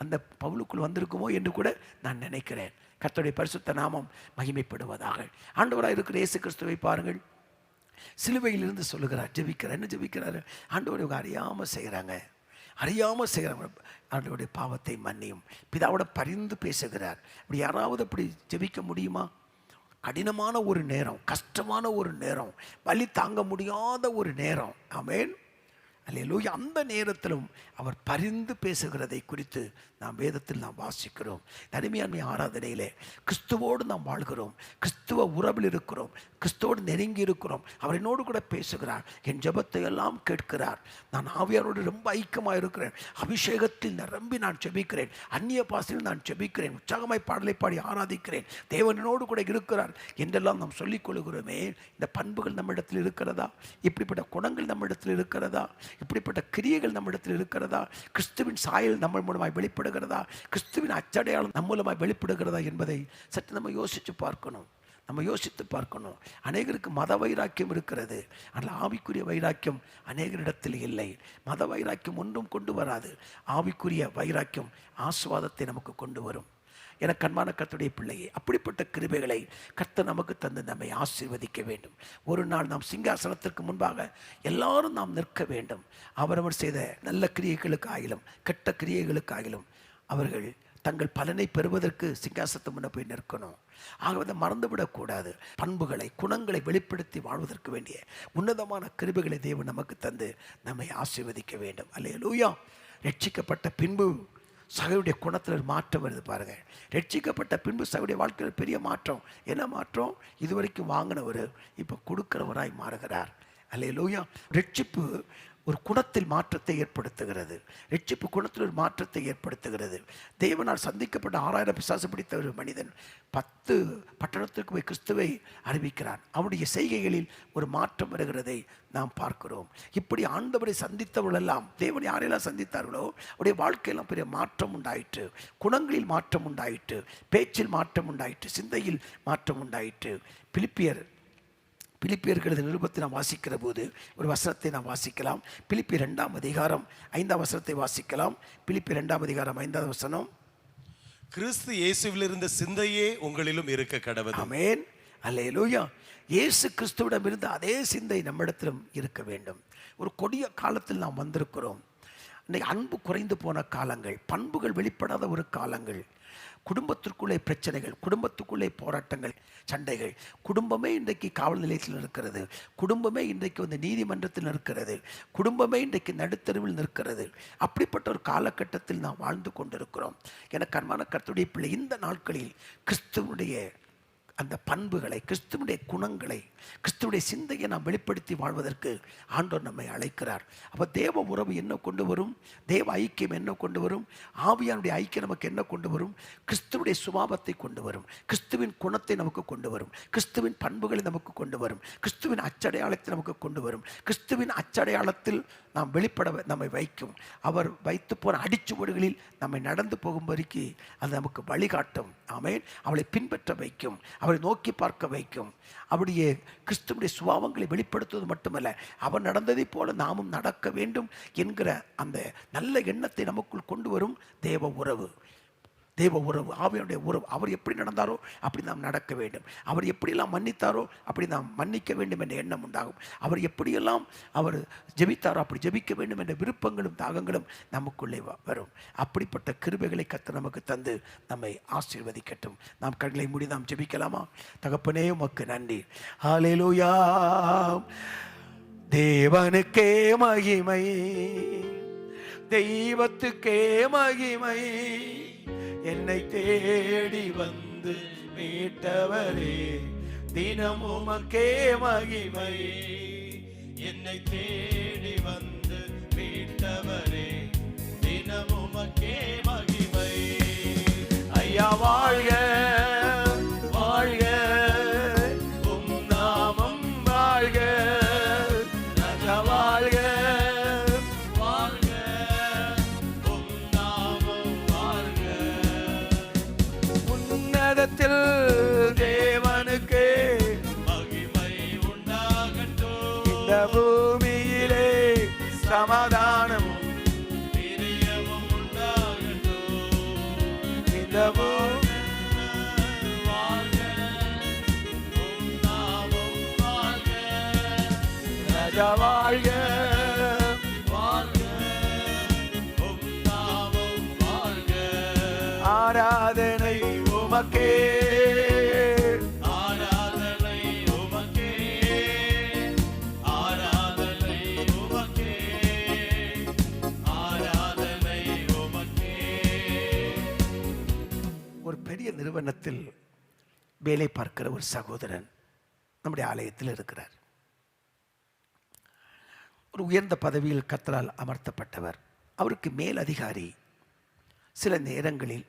அந்த பவுலுக்குள் வந்திருக்குமோ என்று கூட நான் நினைக்கிறேன். கர்த்தருடைய பரிசுத்த நாமம் மகிமைப்படுவதாக. ஆண்டவராக இருக்கிற இயேசு கிறிஸ்துவை பாருங்கள், சிலுவையிலிருந்து சொல்லுகிறார், ஜெபிக்கிறார். என்ன ஜெபிக்கிறாரு? ஆண்டவரை இவங்க அறியாமல் செய்கிறாங்க. ஆண்டவருடைய பாவத்தை மன்னியும். பிதாவோட பரிந்து பேசுகிறார். அப்படி யாராவது அப்படி ஜெபிக்க முடியுமா? கடினமான ஒரு நேரம், கஷ்டமான ஒரு நேரம், வலி தாங்க முடியாத ஒரு நேரம். ஆமென். அல்லேலூயா. அந்த நேரத்திலும் அவர் பரிந்து பேசுகிறதை குறித்து நாம் வேதத்தில் நாம் வாசிக்கிறோம். தனிமையாண்மை ஆராதனையிலே கிறிஸ்துவோடு நாம் வாழ்கிறோம், கிறிஸ்துவ உறவில் இருக்கிறோம், கிறிஸ்துவோடு நெருங்கி இருக்கிறோம். அவர் என்னோடு கூட பேசுகிறார், என் ஜெபத்தை எல்லாம் கேட்கிறார். நான் ஆவியாரோடு ரொம்ப ஐக்கியமாக இருக்கிறேன், அபிஷேகத்தில் நிரம்பி நான் ஜெபிக்கிறேன், அந்நிய பாசையில் நான் ஜெபிக்கிறேன், உற்சாகமாய் பாடலை பாடி ஆராதிக்கிறேன், தேவனோடு கூட இருக்கிறார் என்றெல்லாம் நாம் சொல்லிக் கொள்கிறோமே. இந்த பண்புகள் நம்மிடத்தில் இருக்கிறதா? இப்படிப்பட்ட குணங்கள் நம்மிடத்தில் இருக்கிறதா? இப்படிப்பட்ட கிரியைகள் நம்மிடத்தில் இருக்கிறதா? கிறிஸ்துவின் சாயல் நம்ம மூலமாய் வெளிப்படுகிறதா? கிறிஸ்துவின் அச்சடையாளம் நம் மூலமாய் வெளிப்படுகிறதா என்பதை சற்று நம்ம யோசித்து பார்க்கணும். அநேகருக்கு மத வைராக்கியம் இருக்கிறது, ஆனால் ஆவிக்குரிய வைராக்கியம் அநேகரிடத்தில் இல்லை. மத வைராக்கியம் ஒன்றும் கொண்டு வராது. ஆவிக்குரிய வைராக்கியம் ஆசுவாதத்தை நமக்கு கொண்டு வரும். என கண்மான கர்த்தருடைய பிள்ளையை, அப்படிப்பட்ட கிருபைகளை கர்த்தர் நமக்கு தந்து நம்மை ஆசீர்வதிக்க வேண்டும். ஒரு நாள் நாம் சிங்காசனத்திற்கு முன்பாக எல்லாரும் நாம் நிற்க வேண்டும். அவரவர் செய்த நல்ல கிரியைகளுக்காகிலும் கெட்ட கிரியைகளுக்காகிலும் அவர்கள் தங்கள் பலனை பெறுவதற்கு சிங்காசனத்து முன்ன போய் நிற்கணும். ஆகவே மறந்துவிடக்கூடாது. பண்புகளை, குணங்களை வெளிப்படுத்தி வாழ்வதற்கு வேண்டிய உன்னதமான கிருபைகளை தேவன் நமக்கு தந்து நம்மை ஆசீர்வதிக்க வேண்டும். அல்லேலூயா. ரட்சிக்கப்பட்ட பின்பு சகோடைய குணத்தில் மாற்றம் வருது பாருங்க. ரட்சிக்கப்பட்ட பின்பு சகோடைய வாழ்க்கையில் பெரிய மாற்றம். என்ன மாற்றம்? இதுவரைக்கும் வாங்கினவர் இப்போ கொடுக்கிறவராய் மாறுகிறார். அல்லேலூயா. ரட்சிப்பு ஒரு குணத்தில் மாற்றத்தை ஏற்படுத்துகிறது. ரட்சிப்பு குணத்தில் ஒரு மாற்றத்தை ஏற்படுத்துகிறது. தேவனால் சந்திக்கப்பட்ட 6000 பிசாசு பிடித்த ஒரு மனிதன் 10 பட்டணத்திற்கு போய் கிறிஸ்துவை அறிவிக்கிறான். அவனுடைய செய்கைகளில் ஒரு மாற்றம் வருகிறதை நாம் பார்க்கிறோம். இப்படி ஆண்டவரை சந்தித்தவர்களெல்லாம், தேவன் யாரெல்லாம் சந்தித்தார்களோ அவருடைய வாழ்க்கையெல்லாம் பெரிய மாற்றம் உண்டாயிற்று. குணங்களில் மாற்றம் உண்டாயிற்று, பேச்சில் மாற்றம் உண்டாயிற்று, சிந்தையில் மாற்றம் உண்டாயிற்று. பிலிப்பியர்களது நிருபத்தை நாம் வாசிக்கிற போது ஒரு வசனத்தை நாம் வாசிக்கலாம். பிலிப்பியர் 2ஆம் அதிகாரம் 5ஆம் வசனத்தை வாசிக்கலாம். பிலிப்பியர் 2ஆம் அதிகாரம் 5ஆம் வசனம். கிறிஸ்து இயேசுவில் இருந்த சிந்தையே உங்களிலும் இருக்க கடவுள். ஆமென். அல்லேலூயா. இயேசு கிறிஸ்துவிடம் இருந்த அதே சிந்தை நம்மிடத்திலும் இருக்க வேண்டும். ஒரு கொடிய காலத்தில் நாம் வந்திருக்கிறோம். இன்னைக்கு அன்பு குறைந்து போன காலங்கள், பண்புகள் வெளிப்படாத ஒரு காலங்கள், குடும்பத்திற்குள்ளே பிரச்சனைகள், குடும்பத்துக்குள்ளே போராட்டங்கள், சண்டைகள், குடும்பமே இன்றைக்கு காவல் நிலையத்தில் இருக்கிறது, குடும்பமே இன்றைக்கு நீதிமன்றத்தில் இருக்கிறது, குடும்பமே இன்றைக்கு நடுத்தருவில் நிற்கிறது. அப்படிப்பட்ட ஒரு காலகட்டத்தில் நாம் வாழ்ந்து கொண்டிருக்கிறோம். எனக்கு அன்பான கர்த்தருடைய பிள்ளை, இந்த நாட்களில் கிறிஸ்துவனுடைய அந்த பண்புகளை, கிறிஸ்துவனுடைய குணங்களை, கிறிஸ்துவனுடைய சிந்தையை நாம் வெளிப்படுத்தி வாழ்வதற்கு ஆண்டவர் நம்மை அழைக்கிறார். அப்போ தேவ உறவு என்ன கொண்டு வரும்? தேவ ஐக்கியம் என்ன கொண்டு வரும்? ஆவியானுடைய ஐக்கியம் நமக்கு என்ன கொண்டு வரும்? கிறிஸ்துவனுடைய சுபாவத்தை கொண்டு வரும், கிறிஸ்துவின் குணத்தை நமக்கு கொண்டு வரும், கிறிஸ்துவின் பண்புகளை நமக்கு கொண்டு வரும், கிறிஸ்துவின் அச்சடையாளத்தை நமக்கு கொண்டு வரும். கிறிஸ்துவின் அச்சடையாளத்தில் நாம் வெளிப்பட நம்மை வைக்கும். அவர் வைத்து போன அடிச்சுவடுகளில் நம்மை நடந்து போகும்படிக்கு அது நமக்கு வழிகாட்டும். ஆமென். அவளை பின்பற்ற வைக்கும், அவரை நோக்கி பார்க்க வைக்கும். அப்படியே கிறிஸ்துவுடைய சுபாவங்களை வெளிப்படுத்துவது மட்டுமல்ல, அவர் நடந்ததை போல நாமும் நடக்க வேண்டும் என்கிற அந்த நல்ல எண்ணத்தை நமக்குள் கொண்டு வரும் தேவ உறவு. தேவ உறவு, ஆவியானுடைய உறவு. அவர் எப்படி நடந்தாரோ அப்படி நாம் நடக்க வேண்டும். அவர் எப்படியெல்லாம் மன்னித்தாரோ அப்படி நாம் மன்னிக்க வேண்டும் என்ற எண்ணம் உண்டாகும். அவர் எப்படியெல்லாம் அவர் ஜெபித்தாரோ அப்படி ஜெபிக்க வேண்டும் என்ற விருப்பங்களும் தாகங்களும் நமக்குள்ளே வரும். அப்படிப்பட்ட கிருபைகளை கர்த்தர் நமக்கு தந்து நம்மை ஆசீர்வதிக்கட்டும். நாம் கண்களை மூடி நாம் ஜெபிக்கலாமா? தகப்பனே, உமக்கு நன்றி. ஹல்லேலூயா. தேவனுக்கே மகிமை, தெய்வத்துக்கே மகிமை, என்னை தேடி வந்து மீட்டவரே, தினம் உமக்கே மகிமை. என்னை தேடி வந்து மீட்டவரே, தினம் உமக்கே மகிமை. ஐயா வாழ்க, வாழ்க, உம் நாமம் வாழ்க. ராஜா வாழ்க, தேவனுக்கே மகிமை உண்டாகட்டும். இந்த பூமியிலே சமாதானமும் பிரியமும் உண்டாகட்டும். இந்த வாழ்க, உம் நாமம் வாழ்க. ராஜா வாழ்க, வாழ்க, உம் நாமம் வாழ்க. ஆராதனை உமக்கே, ஆராதனை உமக்கே, ஆராதனை உமக்கே, ஆராதனை உமக்கே. ஒரு பெரிய நிறுவனத்தில் வேலை பார்க்கிற ஒரு சகோதரன் நம்முடைய ஆலயத்தில் இருக்கிறார். ஒரு உயர்ந்த பதவியில் கர்த்தரால் அமர்த்தப்பட்டவர். அவருக்கு மேல் அதிகாரி சில நேரங்களில்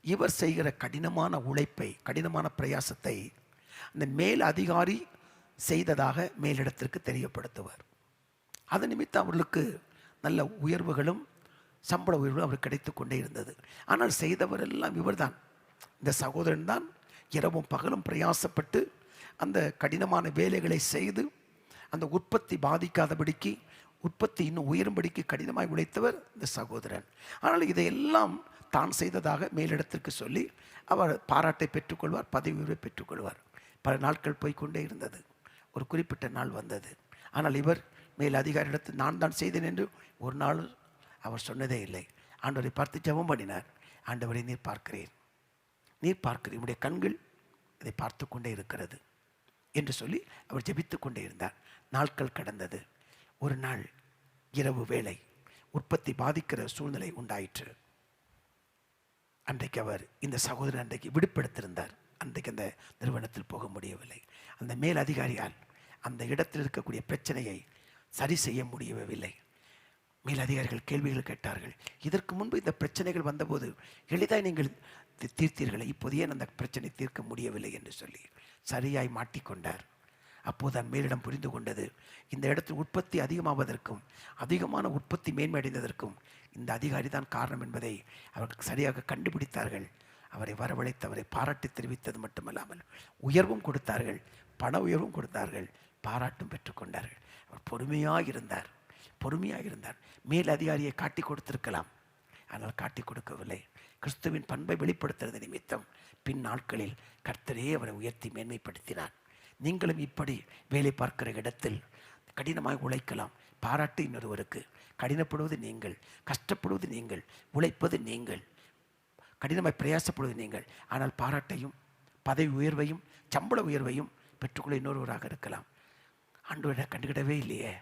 இவர் செய்கிற கடினமான உழைப்பை, கடினமான பிரயாசத்தை அந்த மேல் அதிகாரி செய்ததாக மேலிடத்திற்கு தெரியப்படுத்துவார். அது நிமித்தம் அவர்களுக்கு நல்ல உயர்வுகளும் சம்பள உயர்வுகளும் அவருக்கு கிடைத்து கொண்டே இருந்தது. ஆனால் செய்தவரெல்லாம் இவர்தான். இந்த சகோதரன் தான் இரவும் பகலும் பிரயாசப்பட்டு அந்த கடினமான வேலைகளை செய்து அந்த உற்பத்தி பாதிக்காதபடிக்கு, உற்பத்தி இன்னும் உயரும்படிக்கு கடினமாய் உழைத்தவர் இந்த சகோதரன். ஆனால் இதையெல்லாம் தான் செய்ததாக மேலிடத்திற்கு சொல்லி அவர் பாராட்டை பெற்றுக்கொள்வார், பதவி உயர்வை பெற்றுக்கொள்வார். பல நாட்கள் போய்கொண்டே இருந்தது. ஒரு குறிப்பிட்ட நாள் வந்தது. ஆனால் இவர் மேல் அதிகாரியிடத்தில் நான் தான் செய்தேன் என்று ஒரு நாள் அவர் சொன்னதே இல்லை. ஆண்டவரை பார்த்து ஜெபம் பண்ணினார். ஆண்டவரை நீர் பார்க்கிறேன், நீர் பார்க்கிறேன், உடைய கண்கள் இதை பார்த்து கொண்டே இருக்கிறது என்று சொல்லி அவர் ஜெபித்து கொண்டே இருந்தார். நாட்கள் கடந்தது. ஒரு நாள் இரவு வேளை உற்பத்தி பாதிக்கிற சூழ்நிலை உண்டாயிற்று. அன்றைக்கு அவர், இந்த சகோதரன் அன்றைக்கு விடுப்பெடுத்திருந்தார். அன்றைக்கு அந்த நிறுவனத்தில் போக முடியவில்லை. அந்த மேல் அதிகாரியால் அந்த இடத்தில் இருக்கக்கூடிய பிரச்சனையை சரி செய்ய முடியவில்லை. மேல் அதிகாரிகள் கேள்விகள் கேட்டார்கள். இதற்கு முன்பு இந்த பிரச்சனைகள் வந்தபோது எளிதாய் நீங்கள் தீர்த்தீர்களே, இப்போது ஏன் அந்த பிரச்சனை தீர்க்க முடியவில்லை என்று சொல்லி சரியாய் மாட்டிக்கொண்டார். அப்போது மேலிடம் புரிந்து கொண்டது, இந்த இடத்தில் உற்பத்தி அதிகமாவதற்கும் அதிகமான உற்பத்தி மேன்மையடைந்ததற்கும் இந்த அதிகாரி தான் காரணம் என்பதை அவர்கள் சரியாக கண்டுபிடித்தார்கள். அவரை வரவழைத்து அவரை பாராட்டி தெரிவித்தது மட்டுமல்லாமல் உயர்வும் கொடுத்தார்கள், பண உயர்வும் கொடுத்தார்கள், பாராட்டும் பெற்றுக்கொண்டார்கள். அவர் பொறுமையாக இருந்தார், பொறுமையாக இருந்தார். மேல் அதிகாரியை காட்டி கொடுத்திருக்கலாம், ஆனால் காட்டி கொடுக்கவில்லை. கிறிஸ்துவின் பண்பை வெளிப்படுத்துறது நிமித்தம் பின் நாட்களில் கர்த்தரே அவரை உயர்த்தி மேன்மைப்படுத்தினார். நீங்களும் இப்படி வேலை பார்க்கிற இடத்தில் கடினமாக உழைக்கலாம். பாராட்டு இன்னொருவருக்கு. கடினப்படுவது நீங்கள், கஷ்டப்படுவது நீங்கள், உழைப்பது நீங்கள். கடினமாய் பிரயாசப்படுவது நீங்கள். ஆனால் பாராட்டையும் பதவி உயர்வையும் சம்பள உயர்வையும் பெற்றுக்கொள்ள இன்னொருவராக இருக்கலாம். ஆண்டவரை கண்டுகிடவே இல்லையே,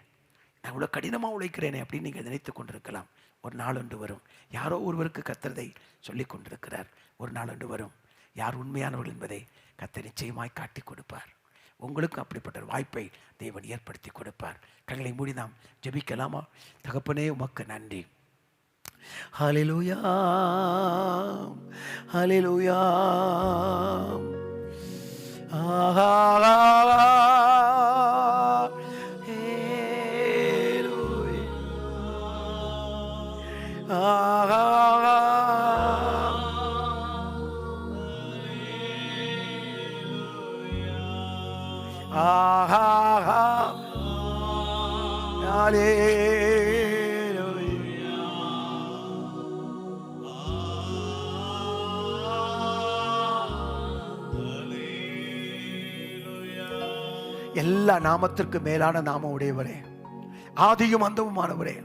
நான் இவ்வளோ கடினமாக உழைக்கிறேனே அப்படின்னு நீங்கள் நினைத்து கொண்டிருக்கலாம். ஒரு நாள் ஒன்று வரும், யாரோ ஒருவருக்கு கர்த்தரை சொல்லி கொண்டிருக்கிறார். ஒரு நாள் ஒன்று வரும், யார் உண்மையானவர்கள் என்பதை கர்த்தர் நிச்சயமாய் காட்டி கொடுப்பார். உங்களுக்கும் அப்படிப்பட்ட வாய்ப்பை தேவன் ஏற்படுத்தி கொடுப்பார். கண்களை மூடி நாம் ஜெபிக்கலாமா? தகப்பனே, உமக்கு நன்றி. ஹல்லேலூயா, ஹல்லேலூயா. எல்லா நாமத்திற்கு மேலான நாமம் உடையவரே, ஆதியும் அந்தமுமானவரே,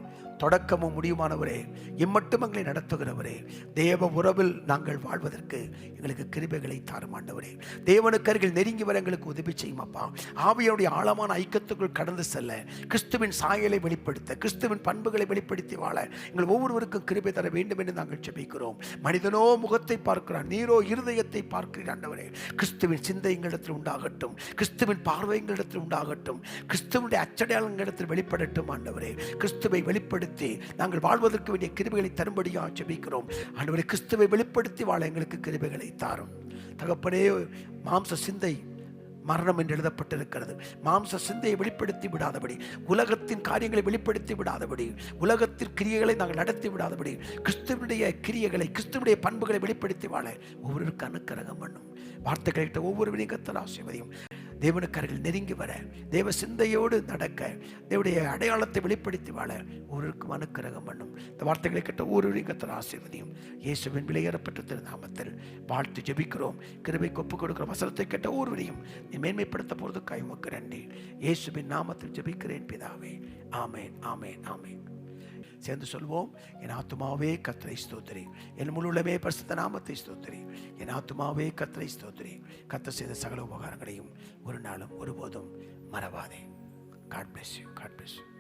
தொடக்கமும் முடியுமானவரே, இம்மட்டும் எங்களை நடத்துகிறவரே, தேவ உறவில் நாங்கள் வாழ்வதற்கு எங்களுக்கு கிருபைகளை தாரும் ஆண்டவரே. தேவனுக்கு அருகில் நெருங்கி வர எங்களுக்கு உதவி செய்யும் அப்பா. ஆவியோடைய ஆழமான ஐக்கியத்துக்குள் கடந்து செல்ல, கிறிஸ்துவின் சாயலை வெளிப்படுத்த, கிறிஸ்துவின் பண்புகளை வெளிப்படுத்தி வாழ எங்கள் ஒவ்வொருவருக்கும் கிருபை தர வேண்டும் என்று நாங்கள் ஜெபிக்கிறோம். மனிதனோ முகத்தை பார்க்கிறான், நீரோ இருதயத்தை பார்க்கிறீர் ஆண்டவரே. கிறிஸ்துவின் சிந்தை எங்களிடத்தில் உண்டாகட்டும், கிறிஸ்துவின் பார்வை எங்களிடத்தில் உண்டாகட்டும், கிறிஸ்துவனுடைய அச்சடையாளம் எங்களிடத்தில் வெளிப்படட்டும் ஆண்டவரே. கிறிஸ்துவை வெளிப்படுத்தி நாங்கள் வாழ்வதற்கு வேண்டிய கிருபைகளை தரும்படியாக ஜெபிக்கிறோம் ஆண்டவரே. கிறிஸ்துவை வெளிப்படுத்தி வாழ எங்களுக்கு கிருபைகளை தாரும் தகப்பனே. மாம்ச சிந்தை மரணம் என்று எழுதப்பட்டிருக்கிறது. மாம்ச சிந்தையை வெளிப்படுத்தி விடாதபடி, உலகத்தின் காரியங்களை வெளிப்படுத்தி விடாதபடி, உலகத்தின் கிரியைகளை நாங்கள் நடத்தி விடாதபடி, கிறிஸ்துவனுடைய கிரியைகளை, கிறிஸ்துவனுடைய பண்புகளை வெளிப்படுத்தி வாழ ஒவ்வொருவருக்கு அனுக்கிரகம் பண்ணும். வார்த்தைகளை ஒவ்வொருவரையும் கர்த்தர் ஆசீர்வதியும். தேவனுக்கு அருகில் நெருங்கி வர, தேவ சிந்தையோடு நடக்க, தேவனுடைய அடையாளத்தை வெளிப்படுத்தி வாழ ஒருவருக்கும் அனுக்கிரகம் பண்ணும். இந்த வார்த்தைகளை கேட்ட ஒவ்வொருவரையும் கர்த்தர் ஆசீர்வதியும். இயேசுவின் விலையேறப்பட்ட திருநாமத்தில் வாழ்த்து ஜெபிக்கிறோம். கிருபைக்கு ஒப்புக் கொடுக்கிற வசனத்தை கேட்ட ஒவ்வொருவரையும் நீ மேன்மைப்படுத்த போறதுக்காக உமக்கு நன்றி. இயேசுவின் நாமத்தில் ஜெபிக்கிறேன் பிதாவே. ஆமேன், ஆமேன், ஆமேன். சேர்ந்து சொல்வோம். என் ஆத்துமாவே கர்த்தரை ஸ்தோத்திரி, என் முழுமே பரிசுத்த நாமத்தை ஸ்தோத்திரி. என் ஆத்துமாவே கர்த்தரை ஸ்தோத்திரி. கர்த்தர் செய்த சகல உபகாரங்களையும் ஒரு நாளும் ஒருபோதும் மறவாதே. God bless you. God bless you.